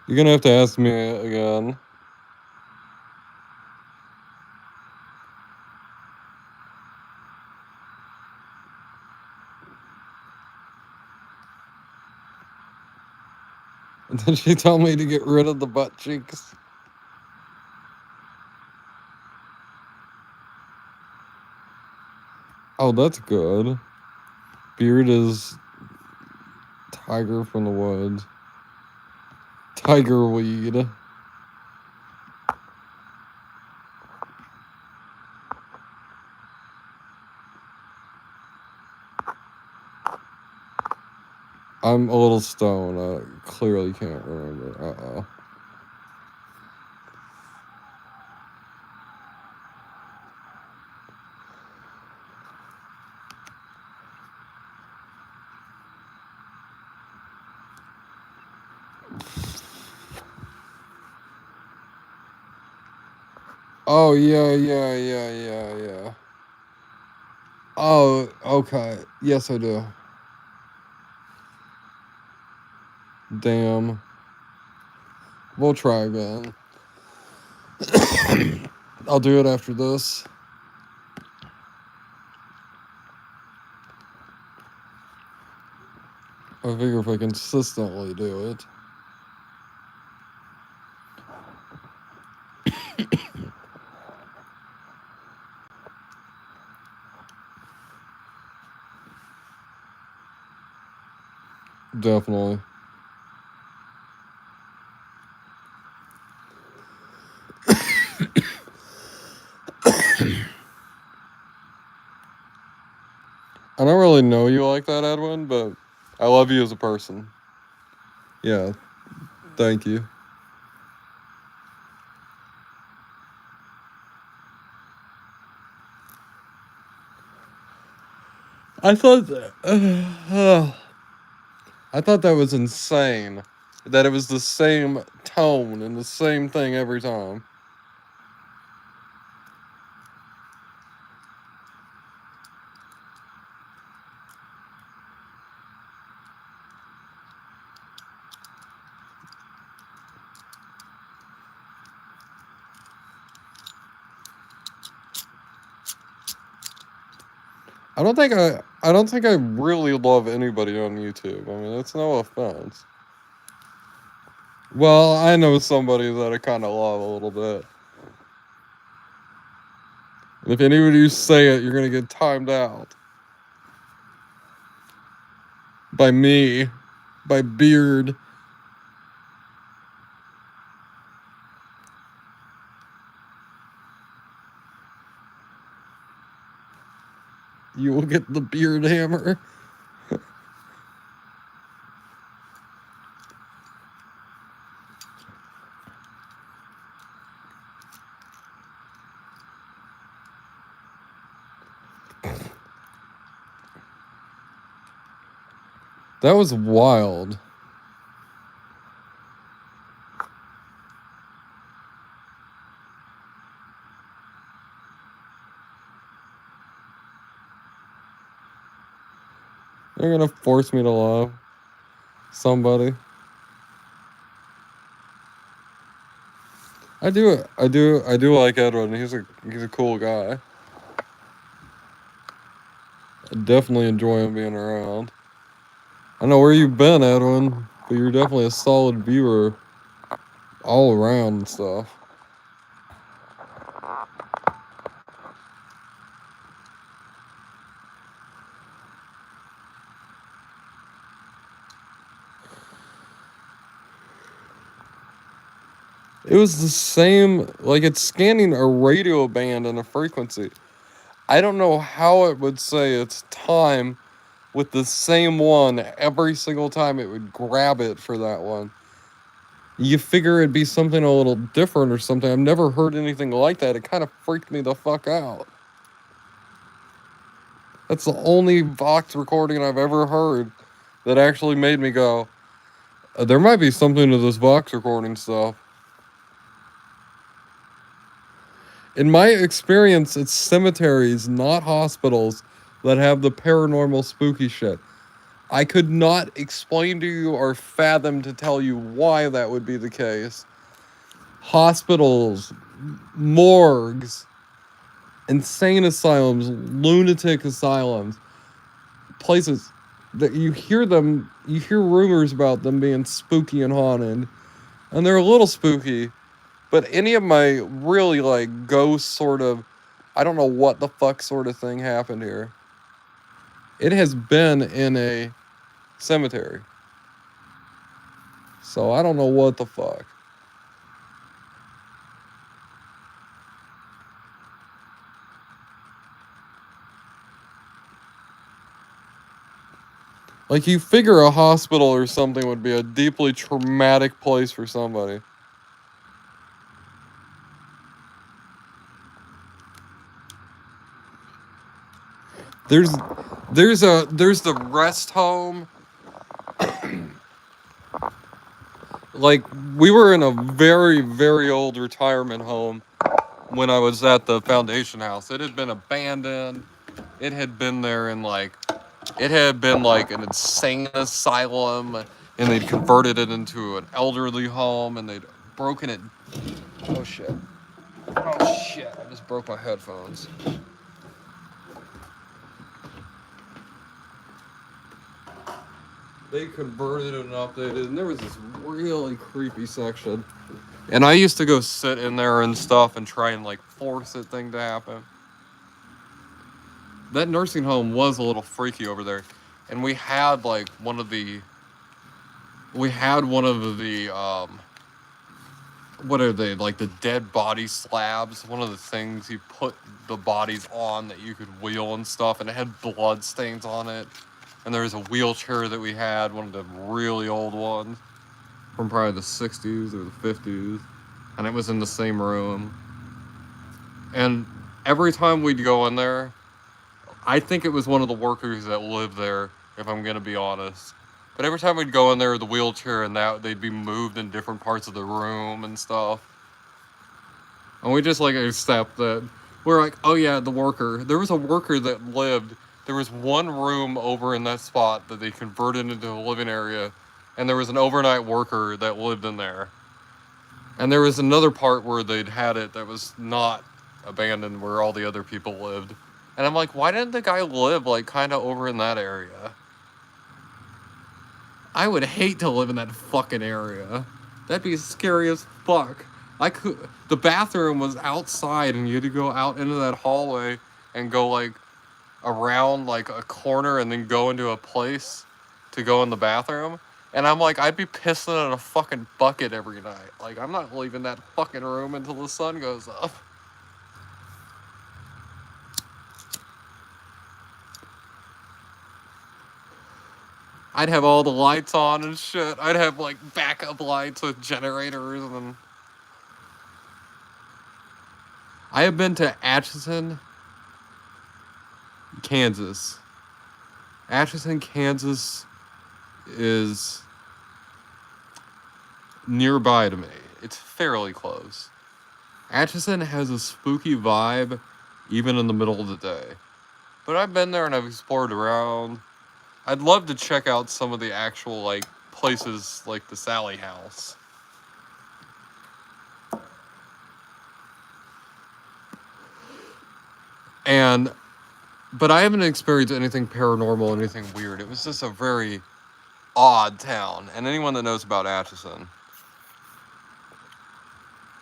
You're gonna have to ask me again. And then she told me to get rid of the butt cheeks. Oh, that's good. Beard is Tiger from the Woods. Tiger weed. I'm a little stoned. I clearly can't remember. Uh-oh. Oh, yeah. Oh, okay. Yes, I do. Damn. We'll try again. I'll do it after this. I figure if I consistently do it. Definitely. I don't really know you like that, Edwin, but I love you as a person. Yeah, thank you. I thought I thought that was insane. That it was the same tone and the same thing every time. I don't think I really love anybody on YouTube. I mean, it's no offense. Well, I know somebody that I kind of love a little bit. And if anybody you say it, you're gonna get timed out. By me. By Beard. You will get the Beard Hammer. That was wild. They're gonna force me to love somebody. I do like Edwin. He's a cool guy. I definitely enjoy him being around. I know where you've been, Edwin, but you're definitely a solid viewer all around and stuff. It was the same, like it's scanning a radio band and a frequency. I don't know how it would say it's time with the same one every single time it would grab it for that one. You figure it'd be something a little different or something. I've never heard anything like that. It kind of freaked me the fuck out. That's the only Vox recording I've ever heard that actually made me go, there might be something to this Vox recording stuff. In my experience, it's cemeteries, not hospitals, that have the paranormal spooky shit. I could not explain to you or fathom to tell you why that would be the case. Hospitals, morgues, insane asylums, lunatic asylums, places that you hear rumors about them being spooky and haunted, and they're a little spooky, but any of my really like ghost sort of, I don't know what the fuck sort of thing happened here. It has been in a cemetery. So I don't know what the fuck. Like, you figure a hospital or something would be a deeply traumatic place for somebody. There's the rest home. Like, we were in a very, very old retirement home when I was at the foundation house. It had been abandoned. It had been there in like, it had been like an insane asylum, and they'd converted it into an elderly home, and they'd broken it. Oh shit. Oh shit. I just broke my headphones. They converted it and updated, and there was this really creepy section. And I used to go sit in there and stuff and try and like force that thing to happen. That nursing home was a little freaky over there. And we had like one of the what are they, like the dead body slabs, one of the things you put the bodies on that you could wheel and stuff, and it had blood stains on it. And there was a wheelchair that we had, one of the really old ones from probably the 60s or the 50s, and it was in the same room. And every time we'd go in there, I think it was one of the workers that lived there, if I'm gonna be honest. But every time we'd go in there with the wheelchair and that, they'd be moved in different parts of the room and stuff. And we just like accept that. We're like, oh yeah, the worker. There was a worker that lived. There was one room over in that spot that they converted into a living area, and there was an overnight worker that lived in there. And there was another part where they'd had it that was not abandoned, where all the other people lived. And I'm like, why didn't the guy live like kind of over in that area? I would hate to live in that fucking area. That'd be scary as fuck. The bathroom was outside, and you had to go out into that hallway and go like around like a corner and then go into a place to go in the bathroom. And I'm like, I'd be pissing in a fucking bucket every night. Like, I'm not leaving that fucking room until the sun goes up. I'd have all the lights on and shit. I'd have like backup lights with generators, and I have been to Atchison, Kansas. Atchison, Kansas is nearby to me. It's fairly close. Atchison has a spooky vibe even in the middle of the day. But I've been there and I've explored around. I'd love to check out some of the actual like places like the Sally House. But I haven't experienced anything paranormal, anything weird. It was just a very odd town. And anyone that knows about Atchison.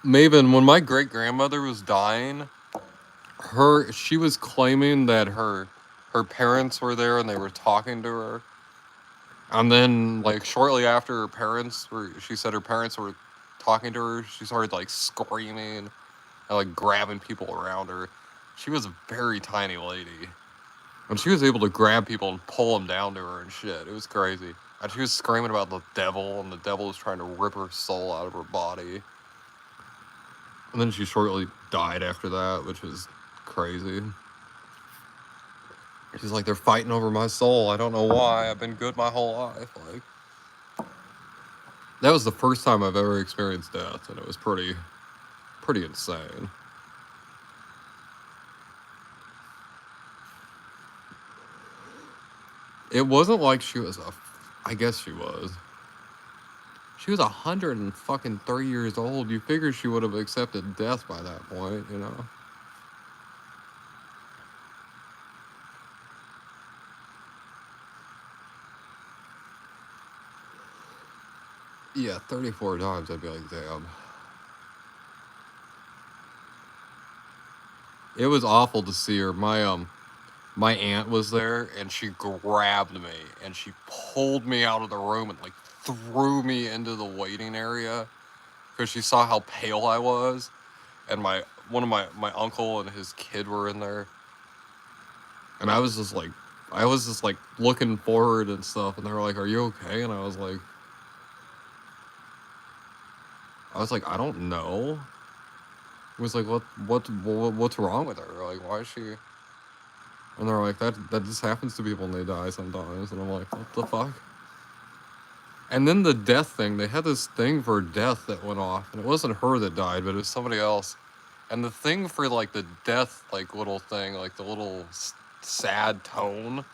Maven, when my great-grandmother was dying, she was claiming that her parents were there and they were talking to her. And then, like, shortly after she said her parents were talking to her, she started, like, screaming and, like, grabbing people around her. She was a very tiny lady. And she was able to grab people and pull them down to her and shit. It was crazy. And she was screaming about the devil, and the devil was trying to rip her soul out of her body. And then she shortly died after that, which was crazy. She's like, they're fighting over my soul. I don't know why. I've been good my whole life. Like, that was the first time I've ever experienced death, and it was pretty insane. It wasn't like she was I guess she was. She was 103 years old. You figure she would have accepted death by that point, you know? Yeah, 34 times, I'd be like, damn. It was awful to see her. My aunt was there, and she grabbed me, and she pulled me out of the room and, like, threw me into the waiting area, because she saw how pale I was, and one of my uncle and his kid were in there, and I was just like looking forward and stuff, and they were like, "Are you okay?" And I was like, I don't know. It was like, what's wrong with her? Like, why is she? And they're like, that just happens to people when they die sometimes. And I'm like, what the fuck? And then the death thing, they had this thing for death that went off, and it wasn't her that died, but it was somebody else. And the thing for like the death like little thing, like the little sad tone,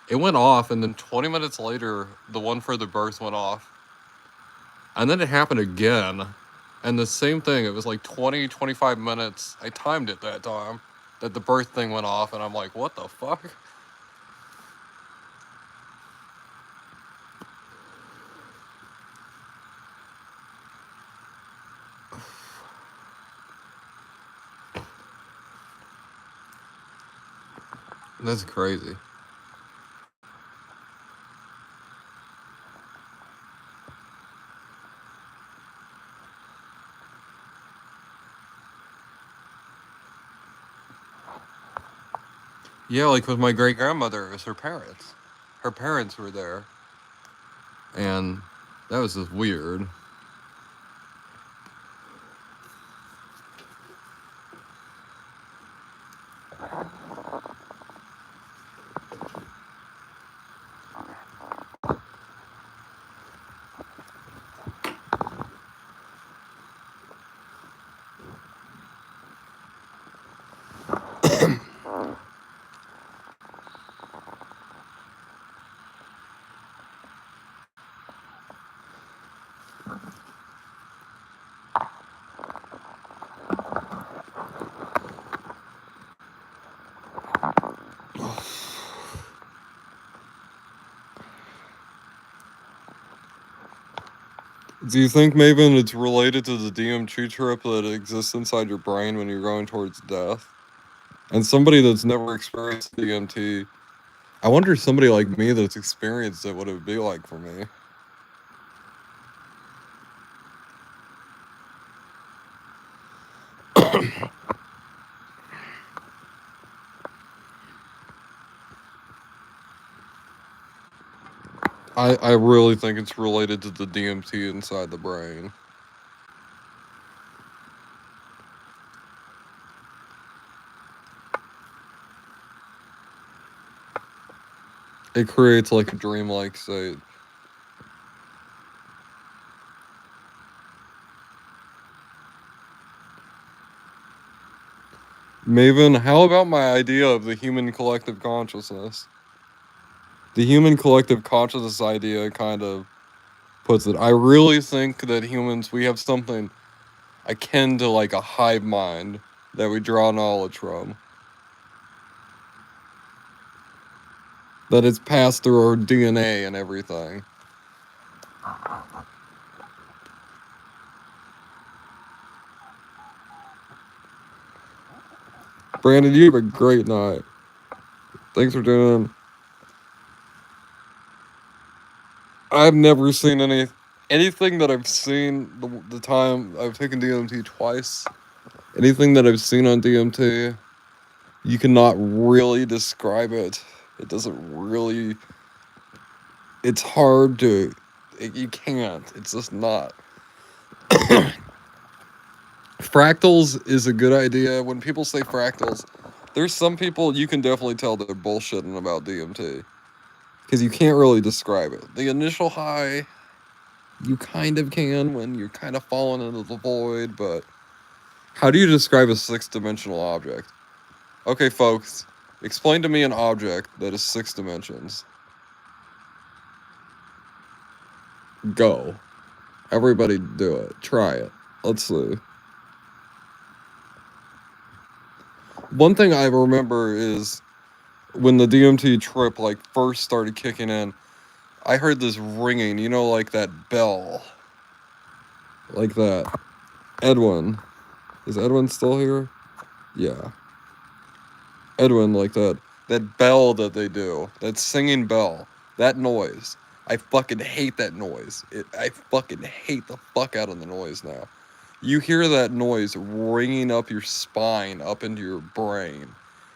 it went off, and then 20 minutes later, the one for the birth went off. And then it happened again. And the same thing, it was like 20, 25 minutes. I timed it that time that the birth thing went off, and I'm like, what the fuck? That's crazy. Yeah, like with my great grandmother, it was her parents. Her parents were there. And that was just weird. Do you think, Maven, it's related to the DMT trip that exists inside your brain when you're going towards death? And somebody that's never experienced DMT, I wonder if somebody like me that's experienced it, what it would be like for me. I really think it's related to the DMT inside the brain. It creates like a dreamlike state. Maven, how about my idea of the human collective consciousness? The human collective consciousness idea kind of puts it. I really think that humans, we have something akin to like a hive mind that we draw knowledge from. That it's passed through our DNA and everything. Brandon, you have a great night. Thanks for doing. I've never seen anything that I've seen the time I've taken DMT twice. Anything that I've seen on DMT, you cannot really describe it. It doesn't really. It's hard to. You can't. It's just not. Fractals is a good idea. When people say fractals, there's some people you can definitely tell they're bullshitting about DMT. Because you can't really describe it. The initial high, you kind of can when you're kind of falling into the void, but how do you describe a six-dimensional object? Okay, folks, explain to me an object that is 6 dimensions. Go. Everybody do it. Try it. Let's see. One thing I remember is when the DMT trip like first started kicking in, I heard this ringing, you know, like that bell. Like that. Edwin. Is Edwin still here? Yeah. Edwin, like that bell that they do. That singing bell. That noise. I fucking hate that noise. I fucking hate the fuck out of the noise now. You hear that noise ringing up your spine, up into your brain.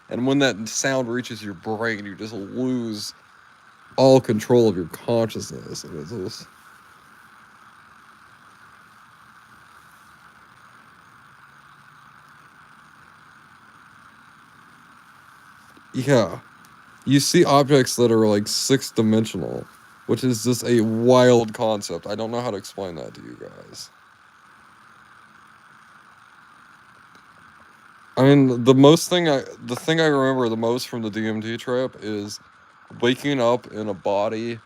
And when that sound reaches your brain, you just lose all control of your consciousness. And it's just... Yeah. You see objects that are like 6-dimensional, which is just a wild concept. I don't know how to explain that to you guys. I mean, the thing I remember the most from the DMT trip is waking up in a body,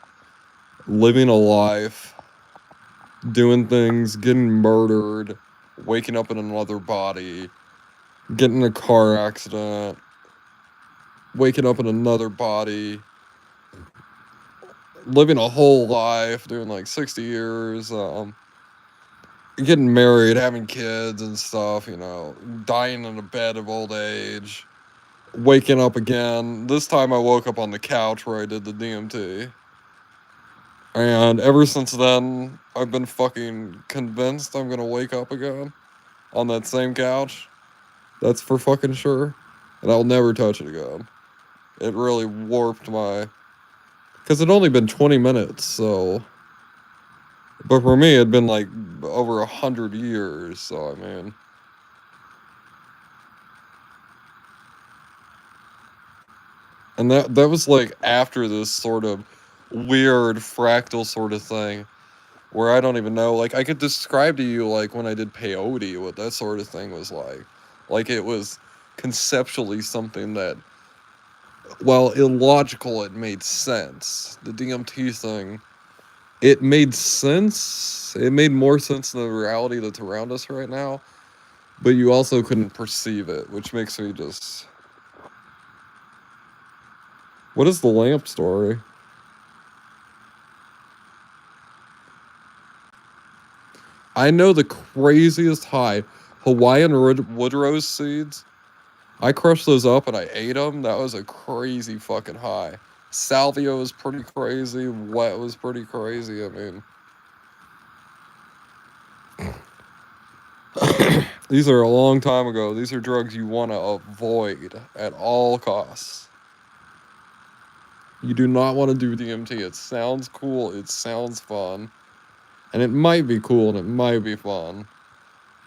living a life, doing things, getting murdered, waking up in another body, getting in a car accident, waking up in another body, living a whole life, doing like 60 years, getting married, having kids and stuff, you know, dying in a bed of old age, waking up again. This time I woke up on the couch where I did the DMT. And ever since then, I've been fucking convinced I'm gonna wake up again on that same couch. That's for fucking sure. And I'll never touch it again. It really warped my. Because it'd only been 20 minutes, so. But for me, it'd been like over 100 years, so I mean. And that was like after this sort of weird fractal sort of thing where I don't even know. Like, I could describe to you, like, when I did peyote, what that sort of thing was like. Like, it was conceptually something that, while illogical, it made sense. The DMT thing, it made sense. It made more sense than the reality that's around us right now. But you also couldn't perceive it, which makes me just. What is the lamp story? I know the craziest high. Hawaiian wood rose seeds. I crushed those up and I ate them. That was a crazy fucking high. Salvia was pretty crazy. Wet was pretty crazy. I mean, these are a long time ago. These are drugs you want to avoid at all costs. You do not want to do DMT. It sounds cool. It sounds fun. And it might be cool and it might be fun.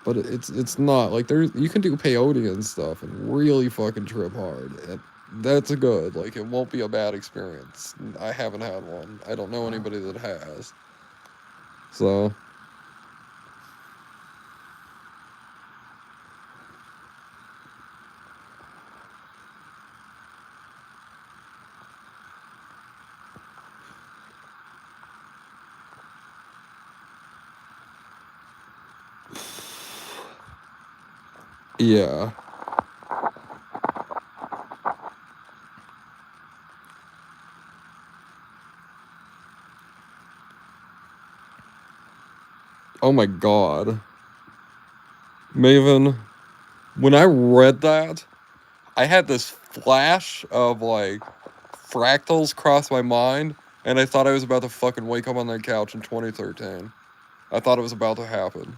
But it's not. Like, you can do peyote and stuff and really fucking trip hard. And that's good. Like, it won't be a bad experience. I haven't had one. I don't know anybody that has. So. Yeah. Oh my god. Maven, when I read that, I had this flash of, like, fractals cross my mind, and I thought I was about to fucking wake up on that couch in 2013. I thought it was about to happen.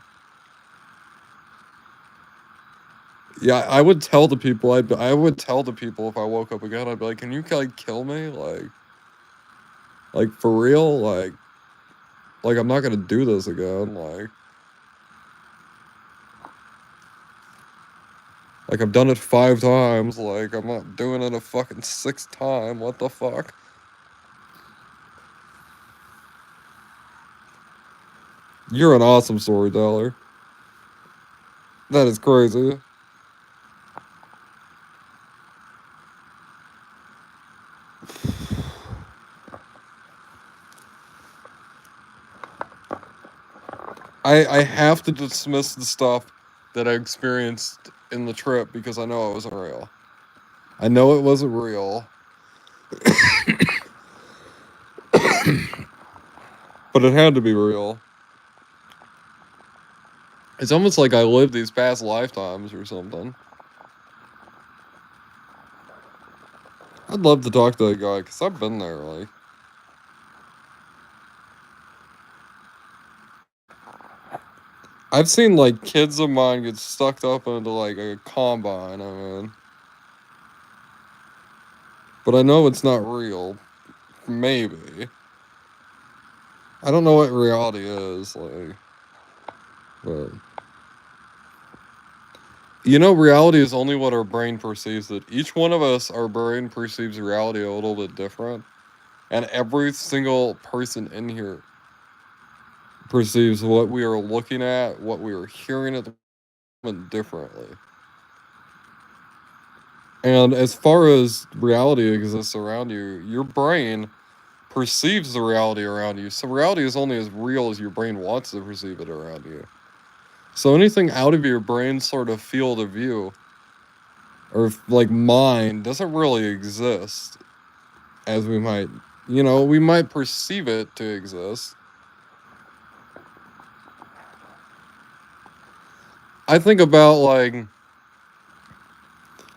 Yeah, I would tell the people. I would tell the people if I woke up again. I'd be like, "Can you, like, kill me? Like for real? Like I'm not gonna do this again. Like I've done it 5 times. Like I'm not doing it a fucking 6th time. What the fuck?" You're an awesome storyteller. That is crazy. I have to dismiss the stuff that I experienced in the trip because I know it wasn't real. I know it wasn't real. But it had to be real. It's almost like I lived these past lifetimes or something. I'd love to talk to that guy because I've been there. Like, I've seen like kids of mine get sucked up into like a combine. I mean, but I know it's not real. Maybe. I don't know what reality is like, but you know, reality is only what our brain perceives it. Each one of us, our brain perceives reality a little bit different, and every single person in here perceives what we are looking at, what we are hearing at the moment differently. And as far as reality exists around you, your brain perceives the reality around you. So reality is only as real as your brain wants to perceive it around you. So anything out of your brain's sort of field of view, or like mind, doesn't really exist as we might, we might perceive it to exist. I think about like,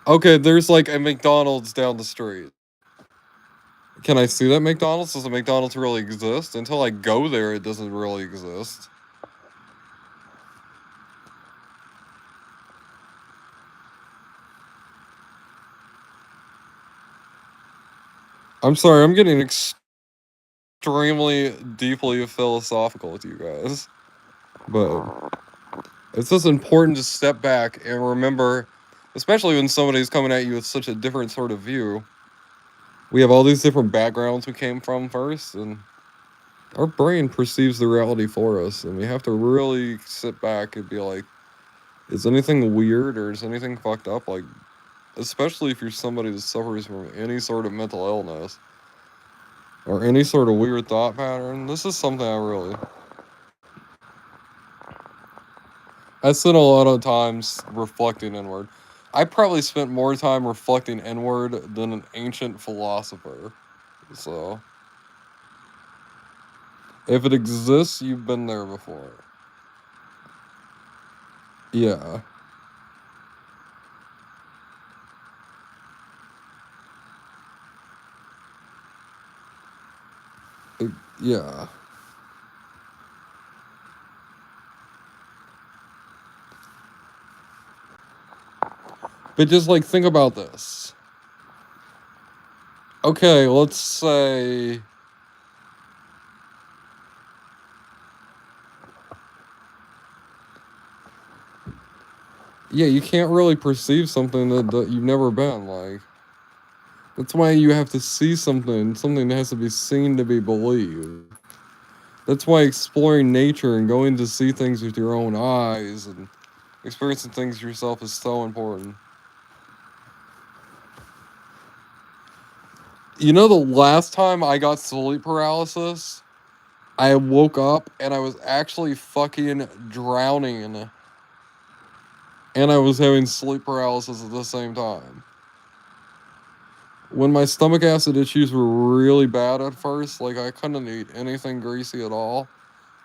okay, there's like a McDonald's down the street. Can I see that McDonald's? Does the McDonald's really exist? Until I go there, it doesn't really exist. I'm sorry, I'm getting extremely deeply philosophical with you guys. But it's just important to step back and remember, especially when somebody's coming at you with such a different sort of view. We have all these different backgrounds we came from first, and our brain perceives the reality for us, and we have to really sit back and be like, is anything weird or is anything fucked up? Like, especially if you're somebody that suffers from any sort of mental illness or any sort of weird thought pattern. This is something I spent a lot of times reflecting inward. I probably spent more time reflecting inward than an ancient philosopher. So, if it exists, you've been there before. Yeah. Yeah. But just like think about this. Okay, let's say yeah, you can't really perceive something that you've never been like. That's why you have to see something that has to be seen to be believed. That's why exploring nature and going to see things with your own eyes and experiencing things yourself is so important. You know, the last time I got sleep paralysis, I woke up and I was actually fucking drowning. And I was having sleep paralysis at the same time. When my stomach acid issues were really bad at first, like I couldn't eat anything greasy at all,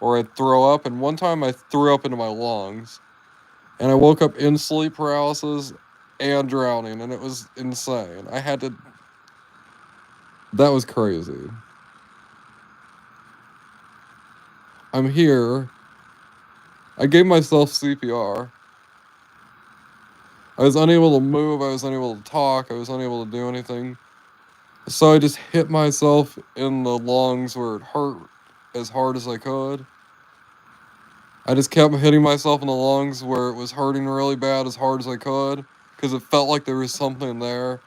or I'd throw up. And one time I threw up into my lungs. And I woke up in sleep paralysis and drowning, and it was insane. I had to. That was crazy. I'm here. I gave myself CPR. I was unable to move. I was unable to talk. I was unable to do anything. So I just hit myself in the lungs where it hurt as hard as I could. I just kept hitting myself in the lungs where it was hurting really bad as hard as I could because it felt like there was something there.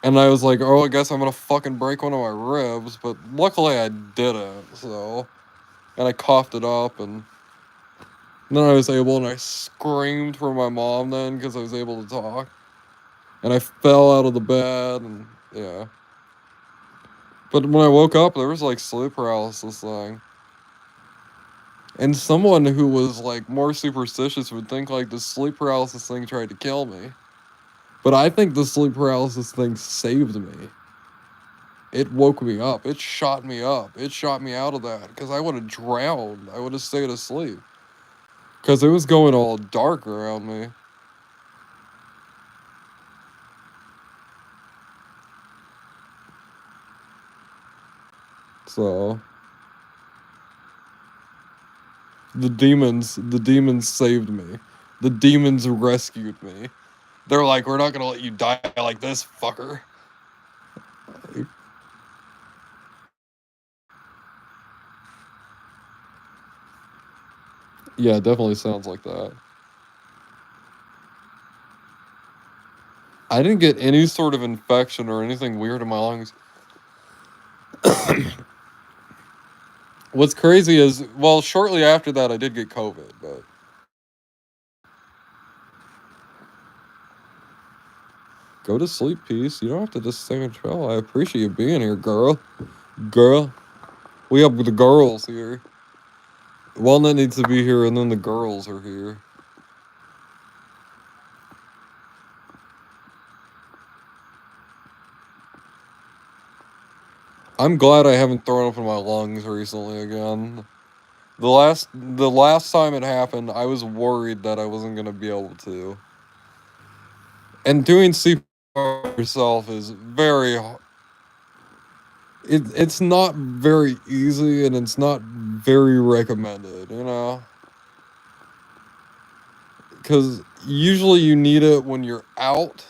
And I was like, oh, I guess I'm gonna fucking break one of my ribs, but luckily I didn't, so. And I coughed it up, and then I was able, and I screamed for my mom then because I was able to talk. And I fell out of the bed, and yeah. But when I woke up, there was like sleep paralysis thing. And someone who was like more superstitious would think like the sleep paralysis thing tried to kill me. But I think the sleep paralysis thing saved me. It woke me up. It shot me up. It shot me out of that because I would have drowned. I would have stayed asleep because it was going all dark around me. So the demons saved me. The demons rescued me. They're like, we're not gonna let you die like this, fucker. Yeah, it definitely sounds like that. I didn't get any sort of infection or anything weird in my lungs. What's crazy is, well, shortly after that, I did get COVID, but Go to sleep, Peace. You don't have to just sing and chill. I appreciate you being here, girl. Girl. We have the girls here. Walnut needs to be here, and then the girls are here. I'm glad I haven't thrown up in my lungs recently again. The last time it happened, I was worried that I wasn't gonna be able to. And doing CPR yourself is very. It's not very easy, and it's not very recommended. You know, because usually you need it when you're out,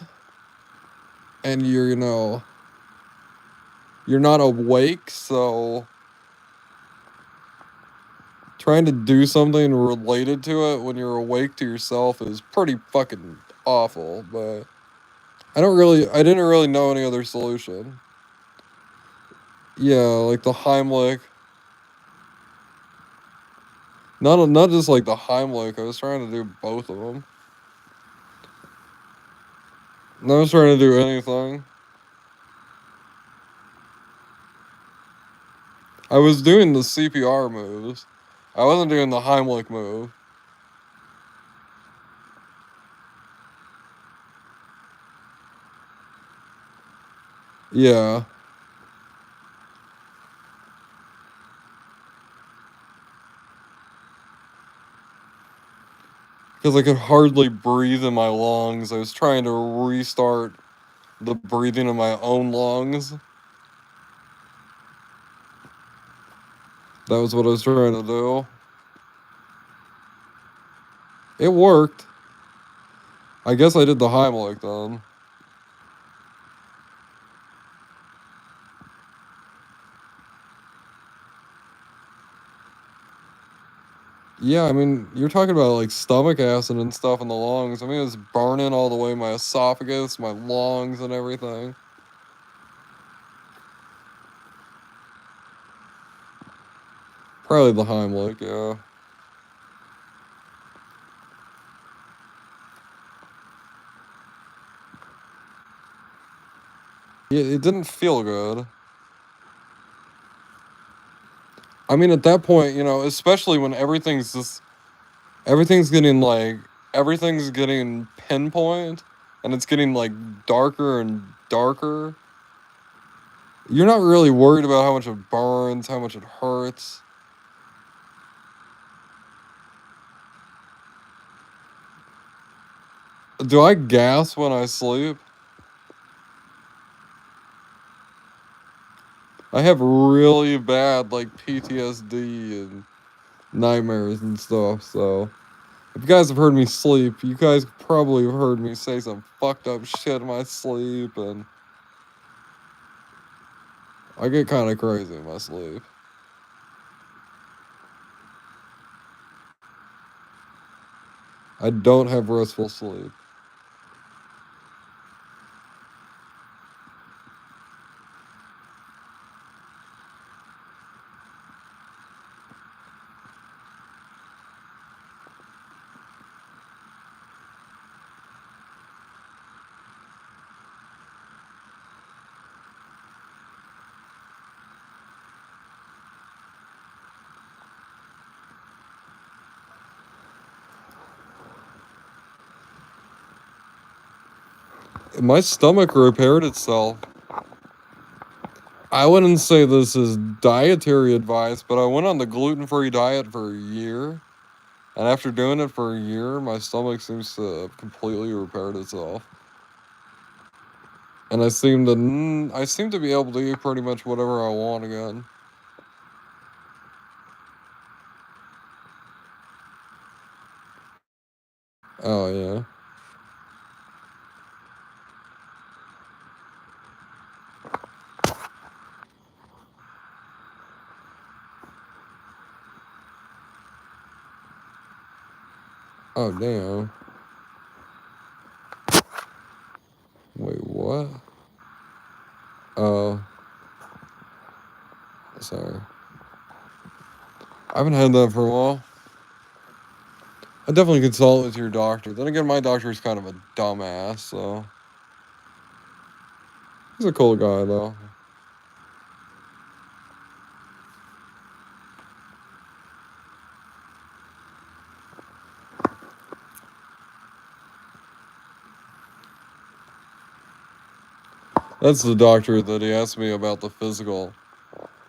and you're not awake, so trying to do something related to it when you're awake to yourself is pretty fucking awful, but I didn't really know any other solution. Yeah, like the Heimlich. Not just like the Heimlich, I was trying to do both of them. I was trying to do anything. I was doing the CPR moves. I wasn't doing the Heimlich move. Yeah. Because I could hardly breathe in my lungs. I was trying to restart the breathing in my own lungs. That was what I was trying to do. It worked. I guess I did the Heimlich then. Yeah, I mean, you're talking about like stomach acid and stuff in the lungs. I mean, it's burning all the way my esophagus, my lungs, and everything. Probably the Heimlich, yeah. Yeah, it didn't feel good. I mean, at that point, especially when everything's getting like, everything's getting pinpoint, and it's getting like darker and darker. You're not really worried about how much it burns, how much it hurts. Do I gas when I sleep? I have really bad like PTSD and nightmares and stuff, so if you guys have heard me sleep, you guys probably have heard me say some fucked up shit in my sleep, and I get kind of crazy in my sleep. I don't have restful sleep. My stomach repaired itself. I wouldn't say this is dietary advice, but I went on the gluten-free diet for a year. And after doing it for a year, my stomach seems to have completely repaired itself. And I seem to be able to eat pretty much whatever I want again. Oh yeah. Oh damn. Wait, what? Oh, sorry. I haven't had that for a while. I definitely consult with your doctor. Then again, my doctor is kind of a dumbass, so He's a cool guy, though. That's the doctor that he asked me about the physical.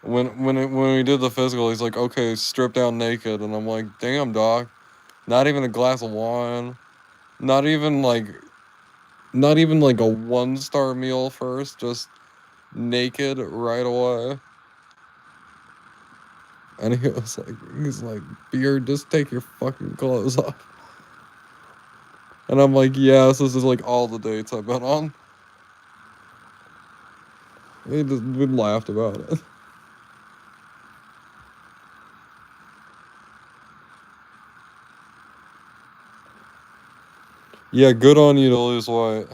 When we did the physical, he's like, okay, strip down naked. And I'm like, damn, doc. Not even a glass of wine. Not even like a 1-star meal first. Just naked right away. And he's like, Beard, just take your fucking clothes off. And I'm like, yes, this is like all the dates I've been on. We laughed about it. Yeah, good on you to lose weight.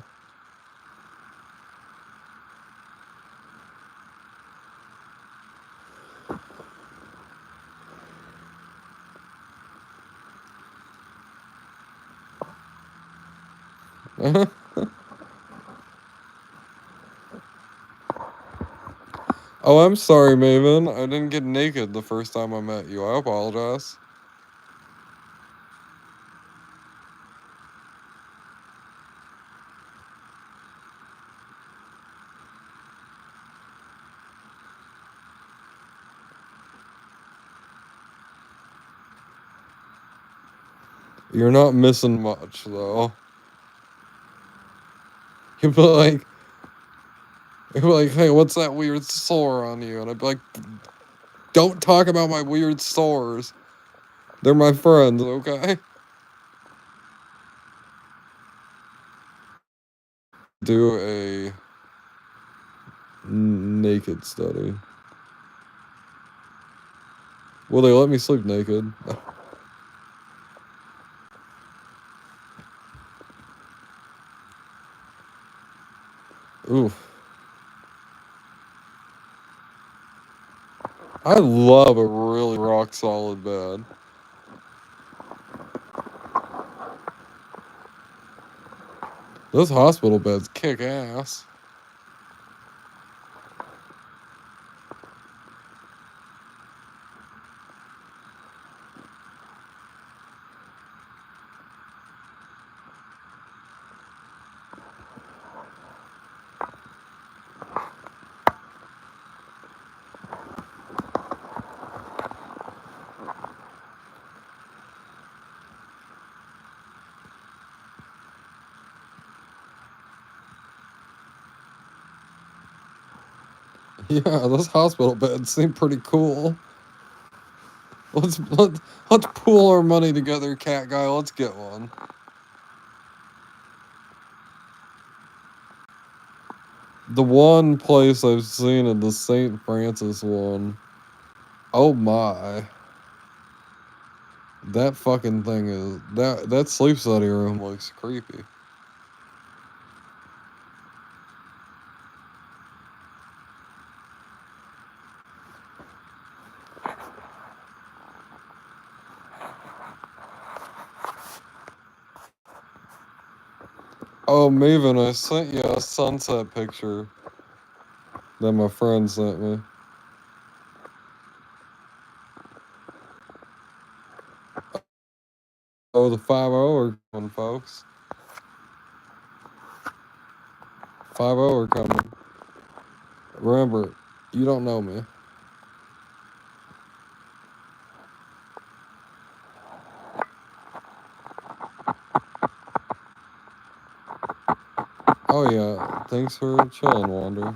Oh, I'm sorry, Maven. I didn't get naked the first time I met you. I apologize. You're not missing much, though. You'd be like, hey, what's that weird sore on you? And I'd be like, don't talk about my weird sores. They're my friends, okay? Do a naked study. Will they let me sleep naked? Oof. I love a really rock solid bed. Those hospital beds kick ass. Yeah, those hospital beds seem pretty cool. Let's pool our money together, cat guy. Let's get one. The one place I've seen is the St. Francis one. Oh my. That fucking thing is that sleep study room looks creepy. Oh, Maven, I sent you a sunset picture that my friend sent me. Oh, the 5-0 are coming, folks. 5-0 are coming. Remember, you don't know me. Oh yeah, thanks for chilling, Wander.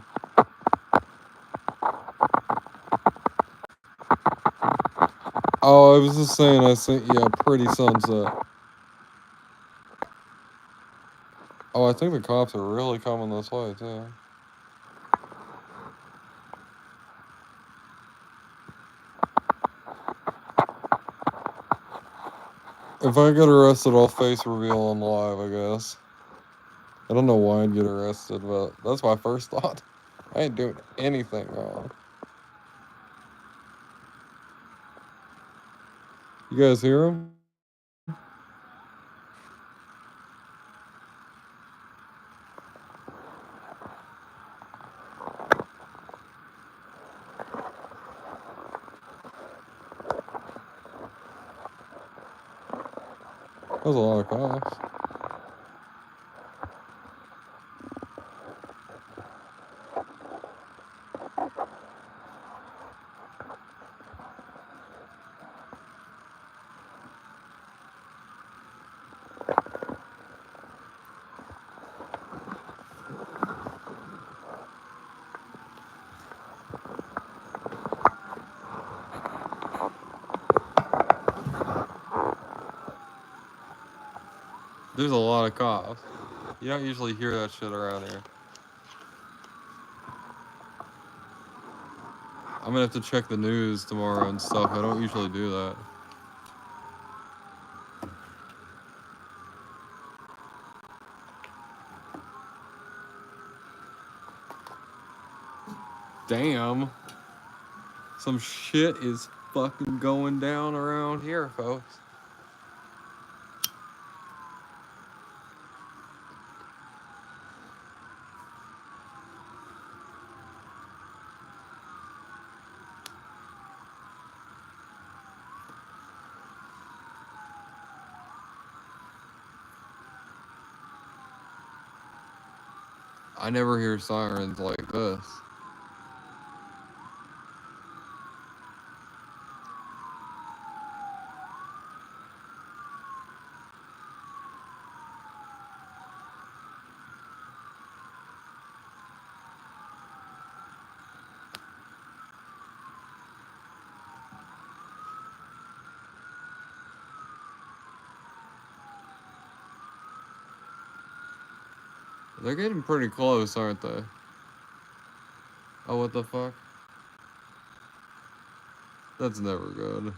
Oh, I was just saying I sent you a pretty sunset. Oh, I think the cops are really coming this way, too. If I get arrested, I'll face reveal on live, I guess. I don't know why I'd get arrested, but that's my first thought. I ain't doing anything wrong. You guys hear him? That was a lot of cops. There's a lot of cops. You don't usually hear that shit around here. I'm gonna have to check the news tomorrow and stuff. I don't usually do that. Damn. Some shit is fucking going down around here, folks. I never hear sirens like this. They're getting pretty close, aren't they? Oh, what the fuck? That's never good.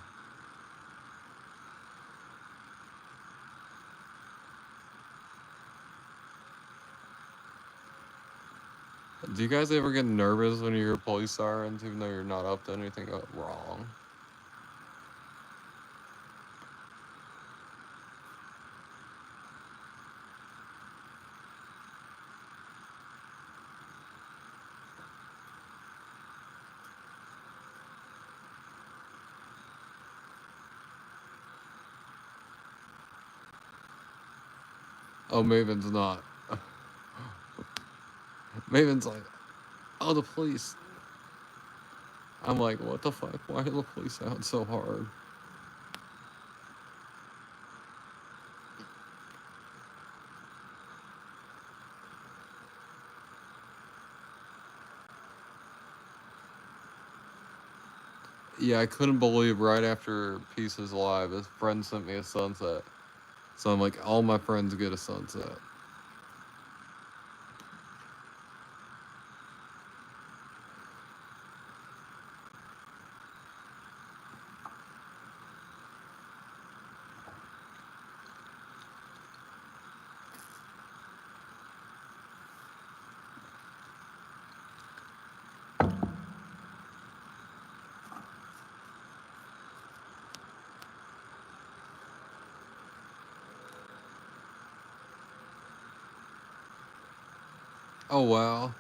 Do you guys ever get nervous when you hear police sirens, even though you're not up to anything wrong? Oh, Maven's not. Maven's like, oh, the police. I'm like, what the fuck? Why do the police sound so hard? Yeah, I couldn't believe right after Peace is Alive, his friend sent me a sunset. So I'm like, all my friends get a sunset. Oh, wow.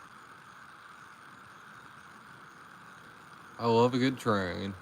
I love a good train.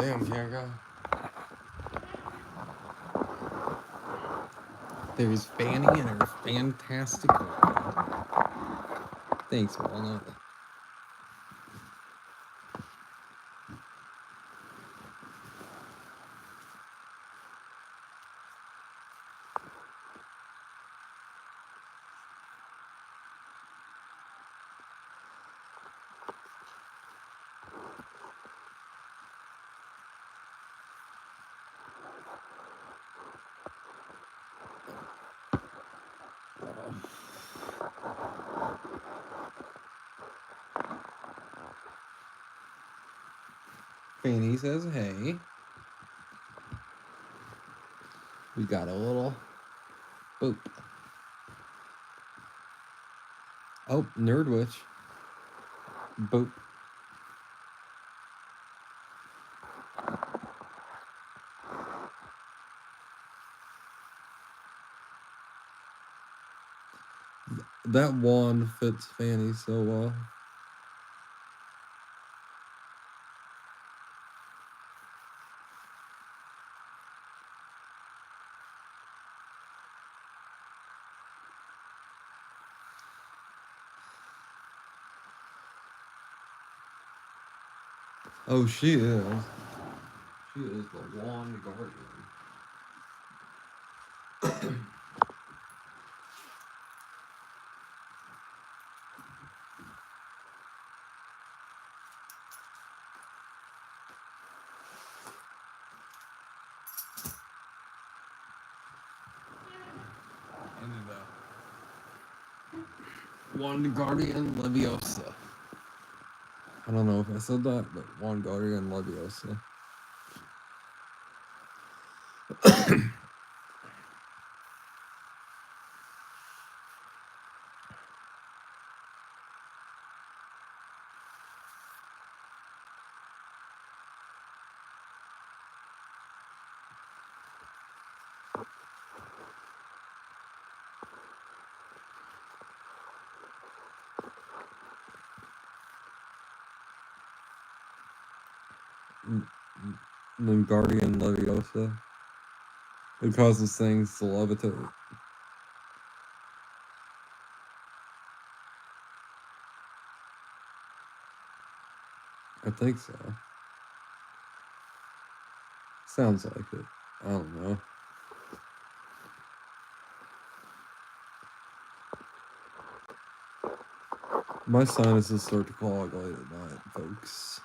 Damn, Bianca. There's Fanny and her fantastic world. Thanks, Walnut. Fanny says, hey. We got a little boop. Oh, Nerdwitch. Boop. That wand fits Fanny so well. Oh, she is. She is the wand guardian. Wand guardian Leviosa. I don't know if I said that, but Wand guardian Leviosa. The guardian Leviosa. It causes things to levitate. I think so. Sounds like it. I don't know. My sinuses start to clog late at night, folks.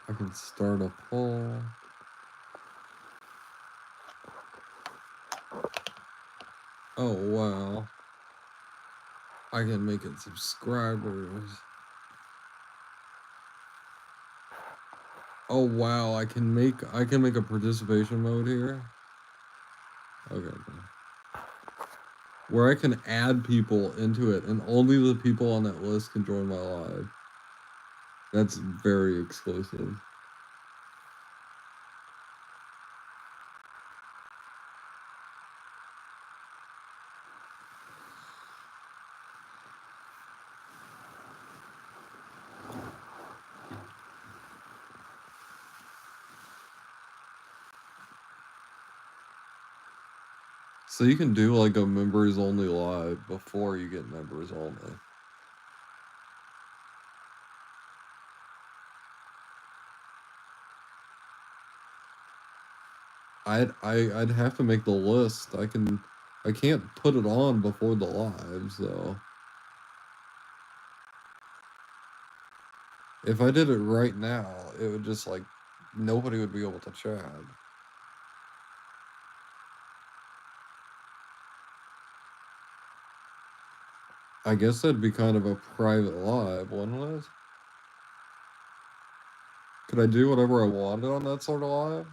I can start a poll. Oh, wow. I can make it subscribers. Oh, wow. I can make a participation mode here. Okay. Where I can add people into it, and only the people on that list can join my live. That's very exclusive. So you can do like a members only live before you get members only. I'd have to make the list. I can't put it on before the live, so if I did it right now, it would just like nobody would be able to chat. I guess that'd be kind of a private live, wouldn't it? Could I do whatever I wanted on that sort of live?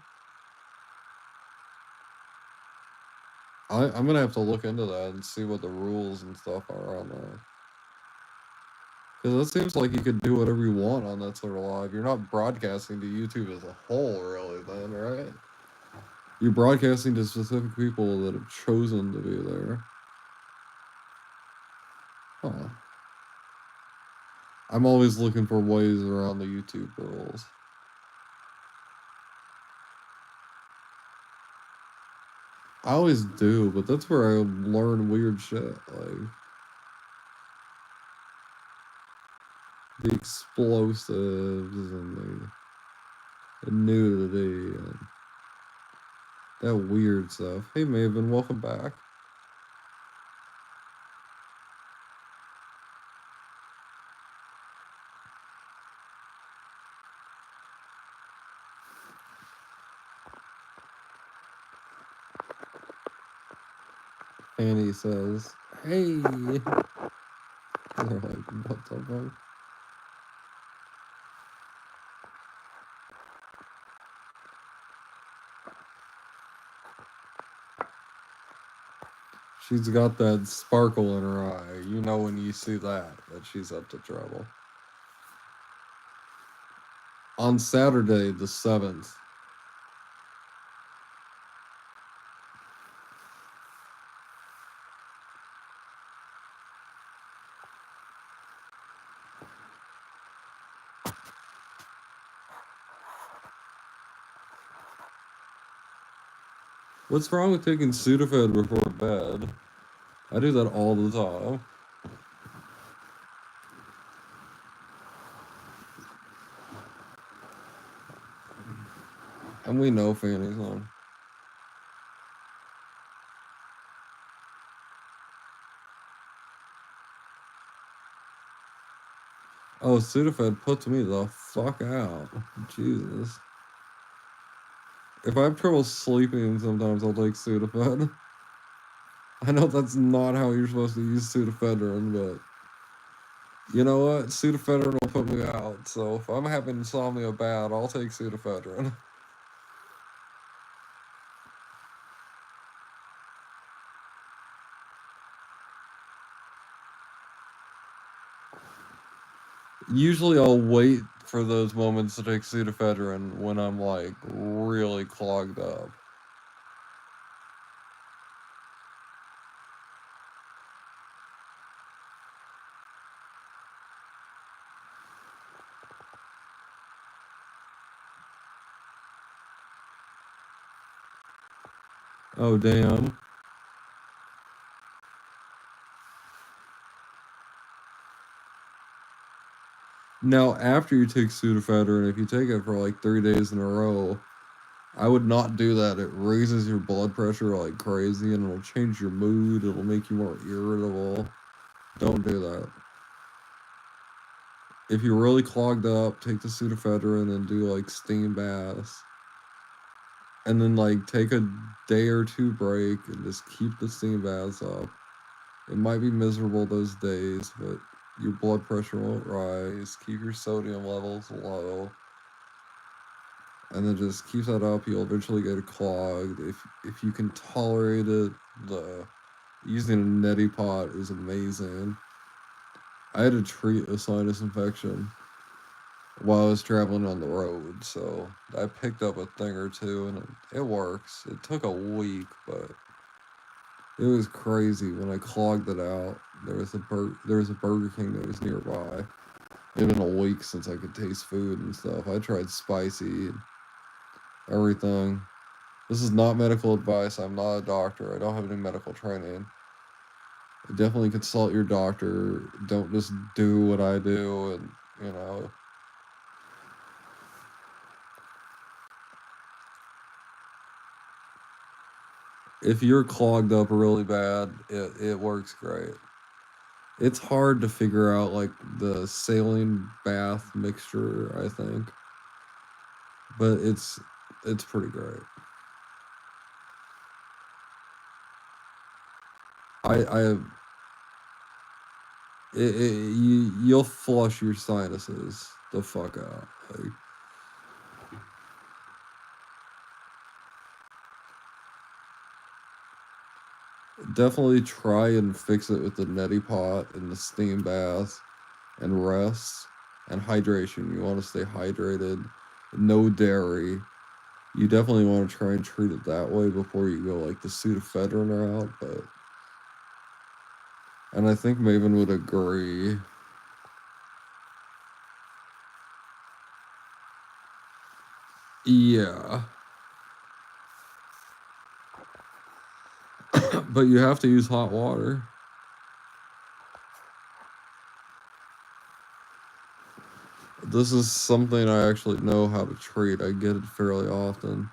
I'm gonna have to look into that and see what the rules and stuff are on that. Because it seems like you could do whatever you want on that sort of live. You're not broadcasting to YouTube as a whole, really, then, right? You're broadcasting to specific people that have chosen to be there. Huh. I'm always looking for ways around the YouTube rules. I always do, but that's where I learn weird shit, like the explosives and the nudity and that weird stuff. Hey Maven, welcome back. Annie says, hey. They're like, what the fuck? She's got that sparkle in her eye. You know when you see that she's up to trouble. On Saturday, the 7th. What's wrong with taking Sudafed before bed? I do that all the time. And we know Fanny's on. Oh, Sudafed puts me the fuck out. Jesus. If I have trouble sleeping, sometimes I'll take Sudafed. I know that's not how you're supposed to use Sudafedrin, but you know what? Sudafedrin will put me out. So if I'm having insomnia bad, I'll take Sudafedrin. Usually I'll wait for those moments to take Sudafedrin when I'm like really clogged up. Oh, damn. Now, after you take Sudafedrin, if you take it for like 3 days in a row, I would not do that. It raises your blood pressure like crazy and it'll change your mood. It'll make you more irritable. Don't do that. If you're really clogged up, take the Sudafedrin and do like steam baths. And then like take a day or two break and just keep the steam baths up. It might be miserable those days, but your blood pressure won't rise. Keep your sodium levels low. And then just keep that up. You'll eventually get clogged. If you can tolerate it, using a neti pot is amazing. I had to treat a sinus infection while I was traveling on the road, so I picked up a thing or two, and it works. It took a week, but it was crazy when I clogged it out. There was a Burger King that was nearby. It had been a week since I could taste food and stuff. I tried spicy and everything. This is not medical advice. I'm not a doctor. I don't have any medical training. Definitely consult your doctor. Don't just do what I do and, you know. If you're clogged up really bad, it works great. It's hard to figure out like the saline bath mixture, I think. But it's pretty great. I you'll flush your sinuses the fuck out. Like, definitely try and fix it with the neti pot and the steam bath and rest and hydration. You want to stay hydrated, no dairy. You definitely want to try and treat it that way before you go like the pseudoephedrine route, but and I think Maven would agree. Yeah. But you have to use hot water. This is something I actually know how to treat. I get it fairly often.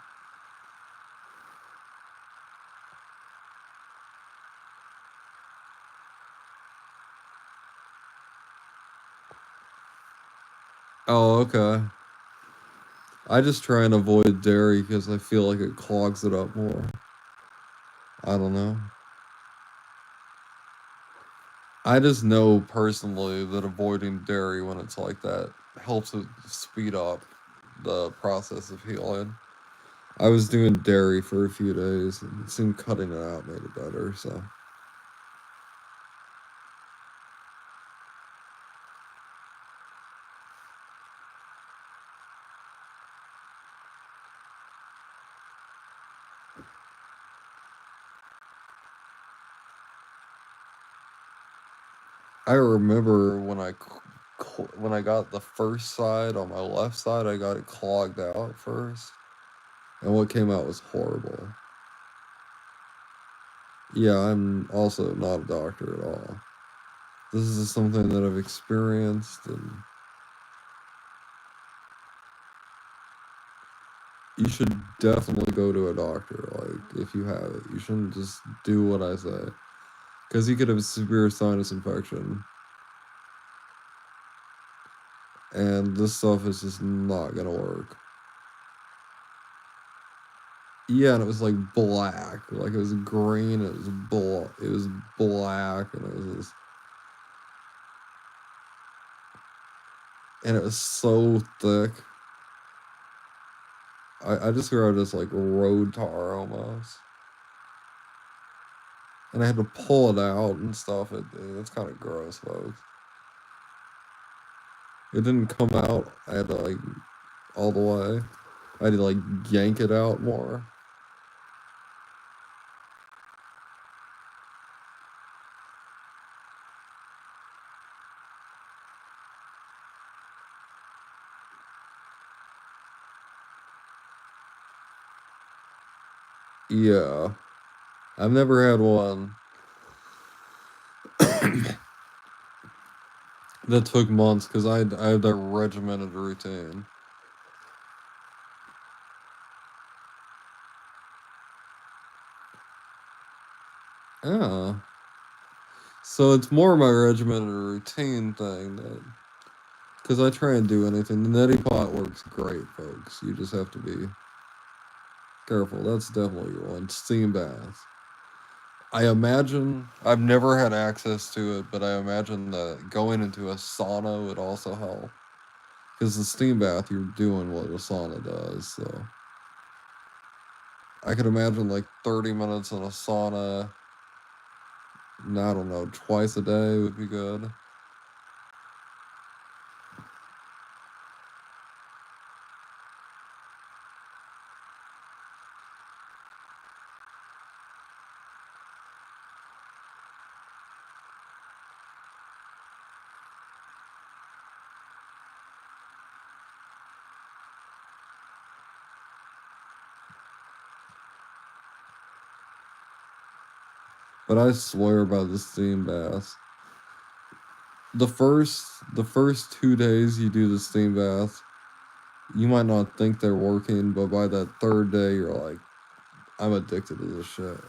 Oh, okay. I just try and avoid dairy because I feel like it clogs it up more. I don't know. I just know personally that avoiding dairy when it's like that helps it speed up the process of healing. I was doing dairy for a few days and it seemed cutting it out made it better, so. I remember when I got the first side on my left side, I got it clogged out first, and what came out was horrible. Yeah, I'm also not a doctor at all. This is just something that I've experienced, and you should definitely go to a doctor. Like, if you have it, you shouldn't just do what I say, because you could have severe sinus infection, and this stuff is just not gonna work. Yeah, and it was like black, like it was green. It was it was black, and it was so thick. I described it as like road tar almost, and I had to pull it out and stuff. It's kind of gross, folks. It didn't come out. I had to like all the way. I had to like yank it out more. Yeah, I've never had one that took months because I had that regimented routine. Yeah. So it's more my regimented routine thing that, because I try and do anything. The neti pot works great, folks. You just have to be careful. That's definitely one. Steam bath. I imagine, I've never had access to it, but I imagine that going into a sauna would also help. Because the steam bath, you're doing what a sauna does, so. I could imagine like 30 minutes in a sauna, I don't know, twice a day would be good. But I swear by the steam bath. The first 2 days you do the steam bath, you might not think they're working, but by that third day, you're like, I'm addicted to this shit.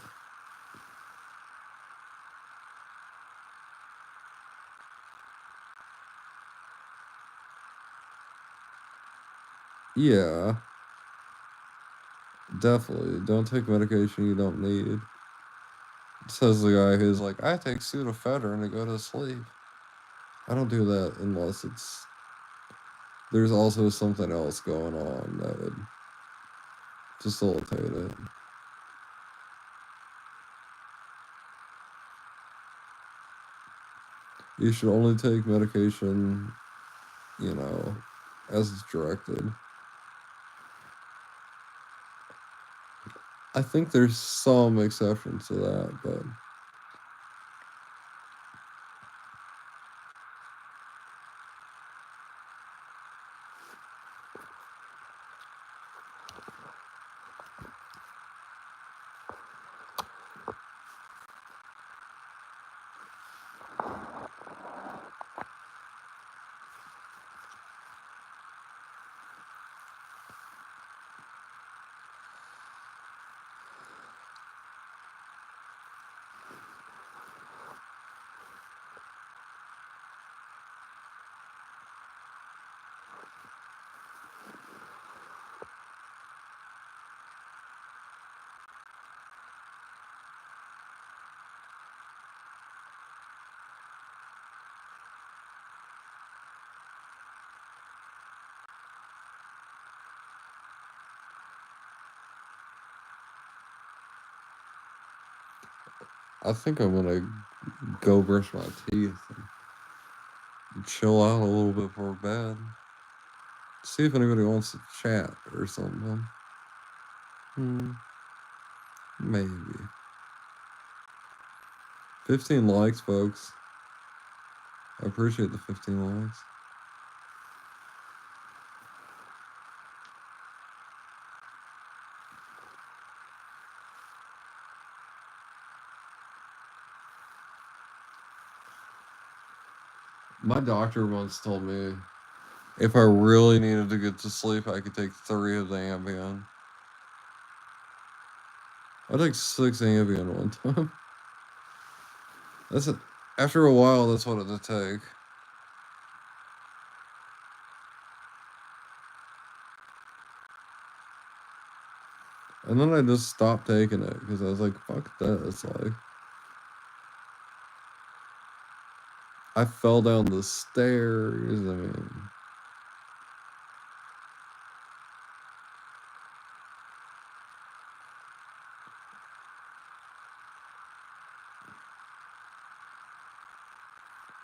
Yeah, definitely. Don't take medication you don't need. Says the guy who's like, I take pseudoephedrine to go to sleep. I don't do that unless there's also something else going on that would facilitate it. You should only take medication, as it's directed. I think there's some exceptions to that, but I think I'm gonna go brush my teeth and chill out a little bit before bed. See if anybody wants to chat or something. Maybe. 15 likes, folks. I appreciate the 15 likes. My doctor once told me if I really needed to get to sleep, I could take 3 of the Ambien. I took 6 Ambien one time. That's it. After a while, that's what it'd take. And then I just stopped taking it because I was like, fuck this. Like, I fell down the stairs. I mean,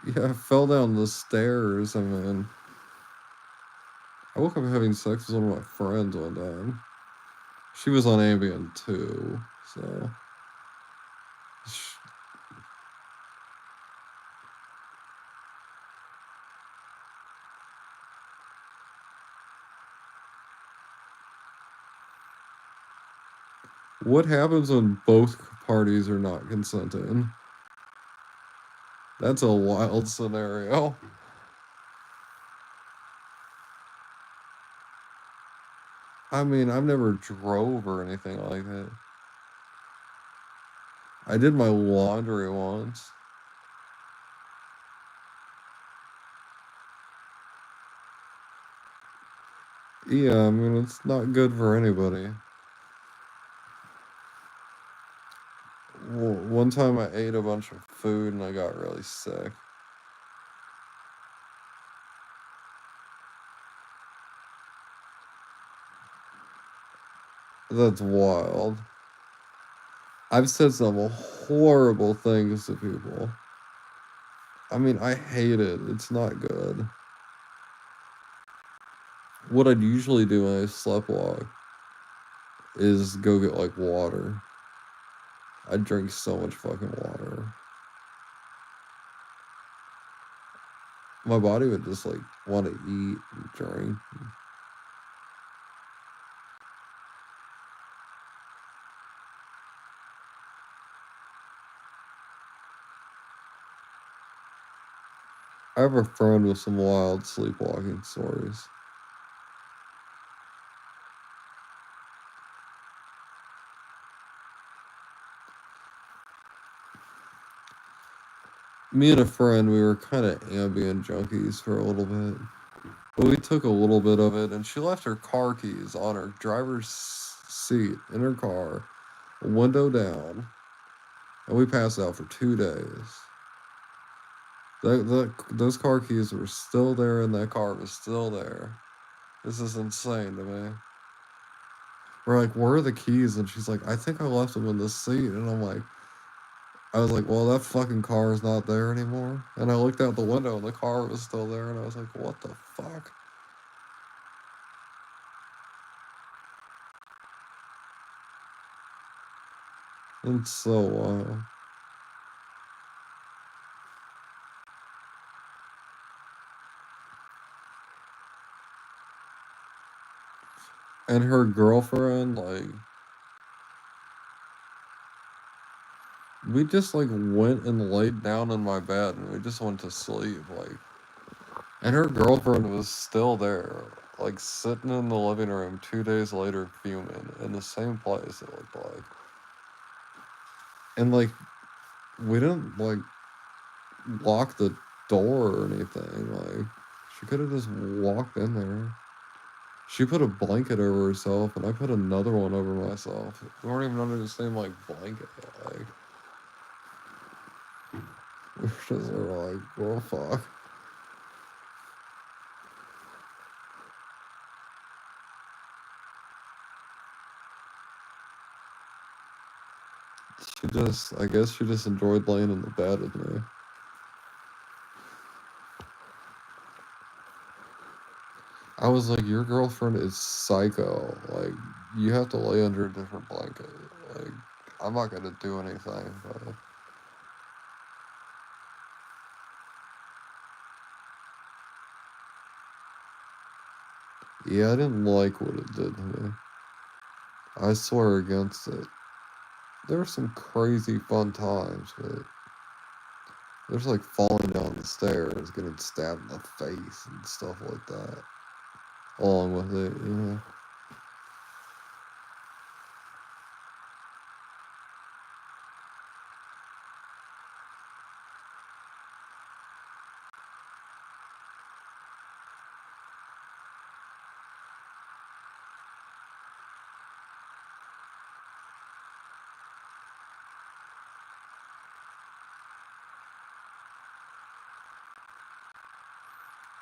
yeah, I fell down the stairs. I mean, I woke up having sex with one of my friends one time. She was on Ambien too, so. What happens when both parties are not consenting? That's a wild scenario. I mean, I've never drove or anything like that. I did my laundry once. Yeah, I mean, it's not good for anybody. One time I ate a bunch of food and I got really sick. That's wild. I've said some horrible things to people. I mean, I hate it. It's not good. What I'd usually do when I sleptwalk is go get, like, water. I drink so much fucking water. My body would just, like, want to eat and drink. I have a friend with some wild sleepwalking stories. Me and a friend, we were kind of Ambien junkies for a little bit. But we took a little bit of it, and she left her car keys on her driver's seat in her car, window down, and we passed out for 2 days. Those car keys were still there, and that car was still there. This is insane to me. We're like, where are the keys? And she's like, I think I left them in the seat. And I was like, well, that fucking car is not there anymore. And I looked out the window, and the car was still there. And I was like, what the fuck? It's so wild. And her girlfriend, like, we just like went and laid down in my bed, and we just went to sleep, like. And her girlfriend was still there, like sitting in the living room 2 days later, fuming in the same place. It looked like, and like we didn't like lock the door or anything. Like she could have just walked in there. She put a blanket over herself, and I put another one over myself. We weren't even under the same like blanket. Like we were just like, well, fuck. I guess she just enjoyed laying in the bed with me. I was like, your girlfriend is psycho. Like, you have to lay under a different blanket. Like, I'm not gonna do anything, but yeah, I didn't like what it did to me. I swear against it. There were some crazy fun times, but there's like falling down the stairs, getting stabbed in the face, and stuff like that. Along with it, yeah.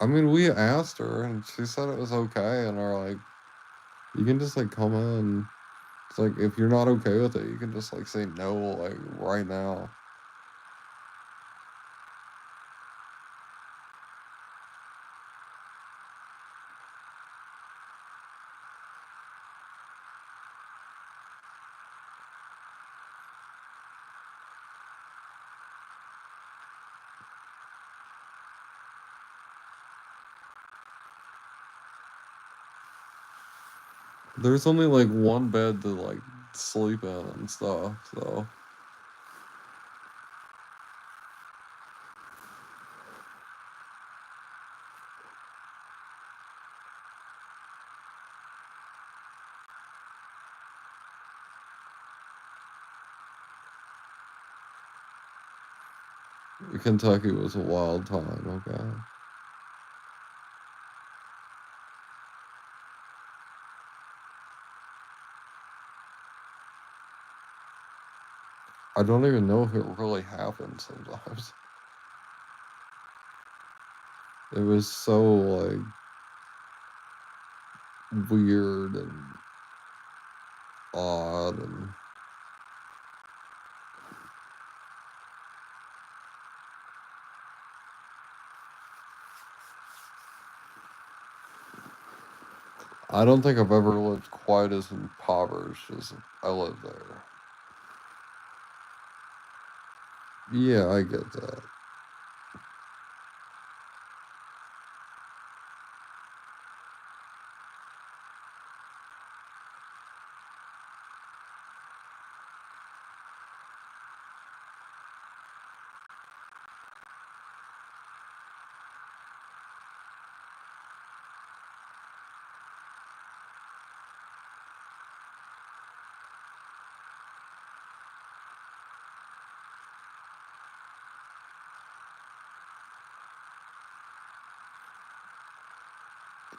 I mean, we asked her, and she said it was okay, and are like, you can just like come in. It's like if you're not okay with it, you can just like say no, like right now. There's only like one bed to like sleep in and stuff, so Kentucky was a wild time, okay. I don't even know if it really happened sometimes. It was so like weird and odd and I don't think I've ever lived quite as impoverished as I lived there. Yeah, I get that.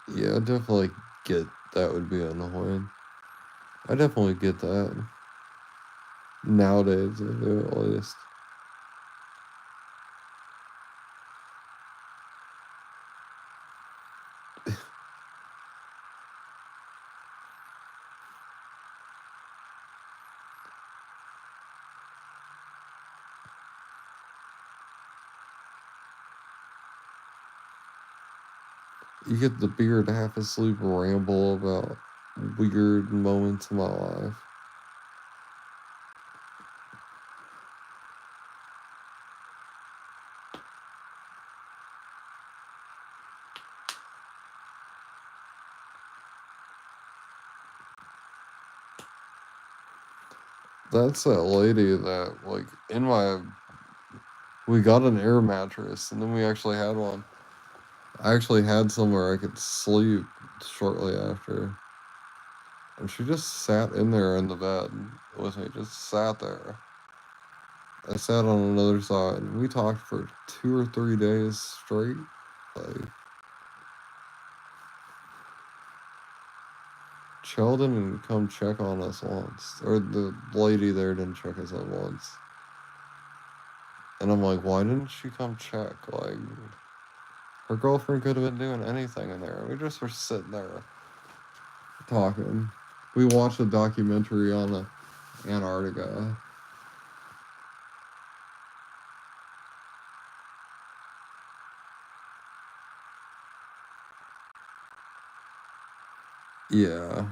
Yeah, I definitely get that would be annoying. I definitely get that. Nowadays, at least. You get the beard half asleep ramble about weird moments in my life. That's that lady that, like, in my. We got an air mattress, and then we actually had one. I actually had somewhere I could sleep shortly after. And she just sat in there in the bed with me, just sat there. I sat on another side, and we talked for 2 or 3 days straight. Like, Sheldon didn't come check on us once, or the lady there didn't check us out once. And I'm like, why didn't she come check? Like, her girlfriend could have been doing anything in there. We just were sitting there talking. We watched a documentary on Antarctica. Yeah.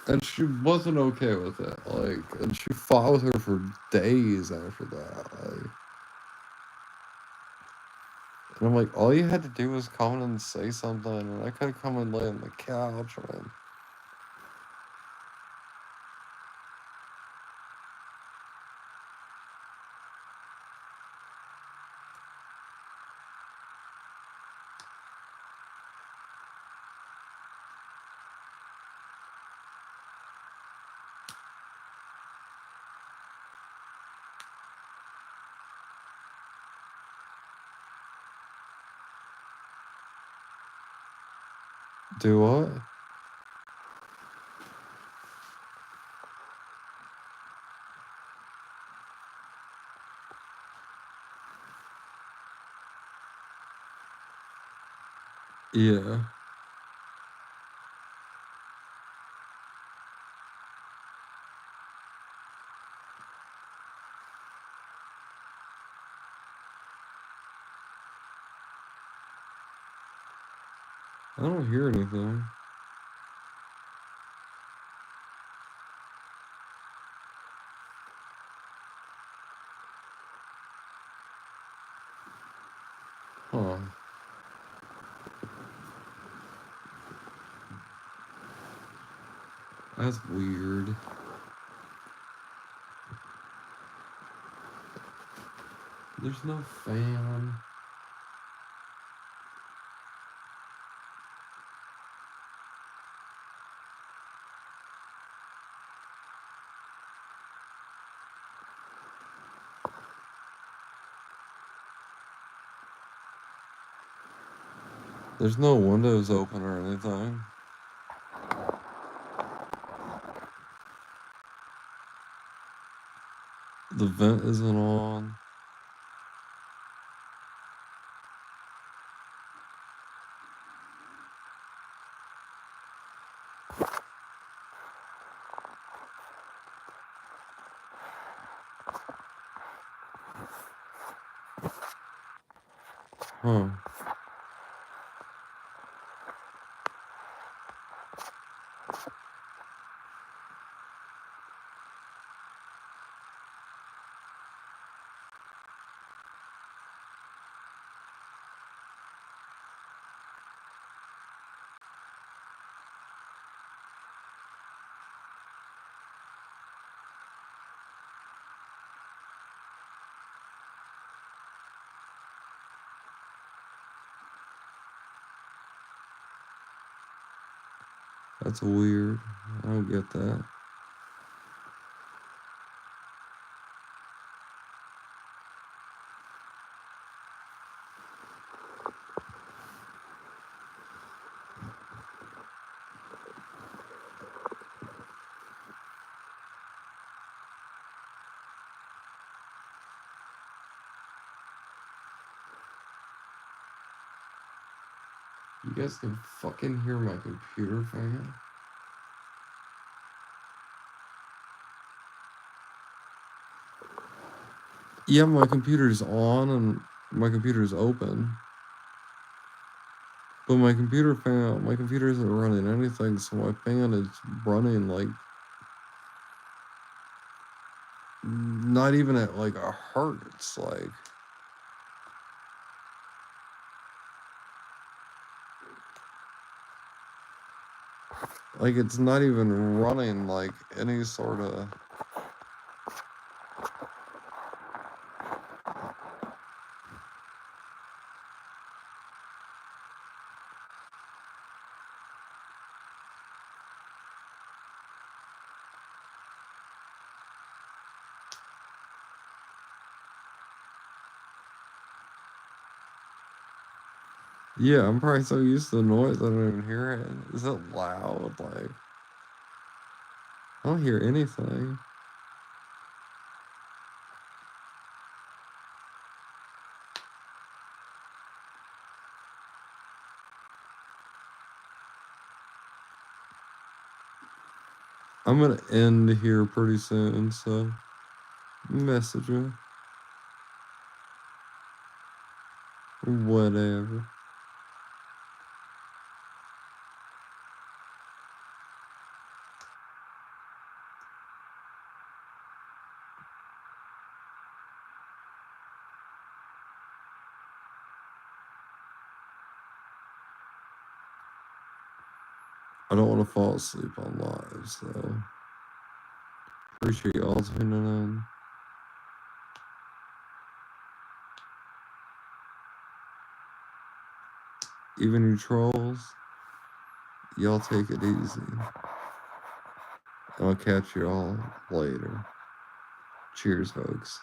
And she wasn't okay with it. Like, and she fought with her for days after that. Like, and I'm like, all you had to do was come in and say something, and I could have come and lay on the couch, man. Do what? Yeah. I don't hear anything. Huh. That's weird. There's no fan. There's no windows open or anything. The vent isn't on. Huh. That's weird. I don't get that. You guys can fucking hear my computer fan? Yeah, my computer's on and my computer's open. But my computer isn't running anything, so my fan is running like not even at like a hertz, like it's not even running like any sort of. Yeah, I'm probably so used to the noise I don't even hear it. Is it loud? Like, I don't hear anything. I'm gonna end here pretty soon, so message me. Whatever. I don't want to fall asleep on live, so appreciate y'all tuning in. Even you trolls, y'all take it easy. I'll catch you all later. Cheers, folks.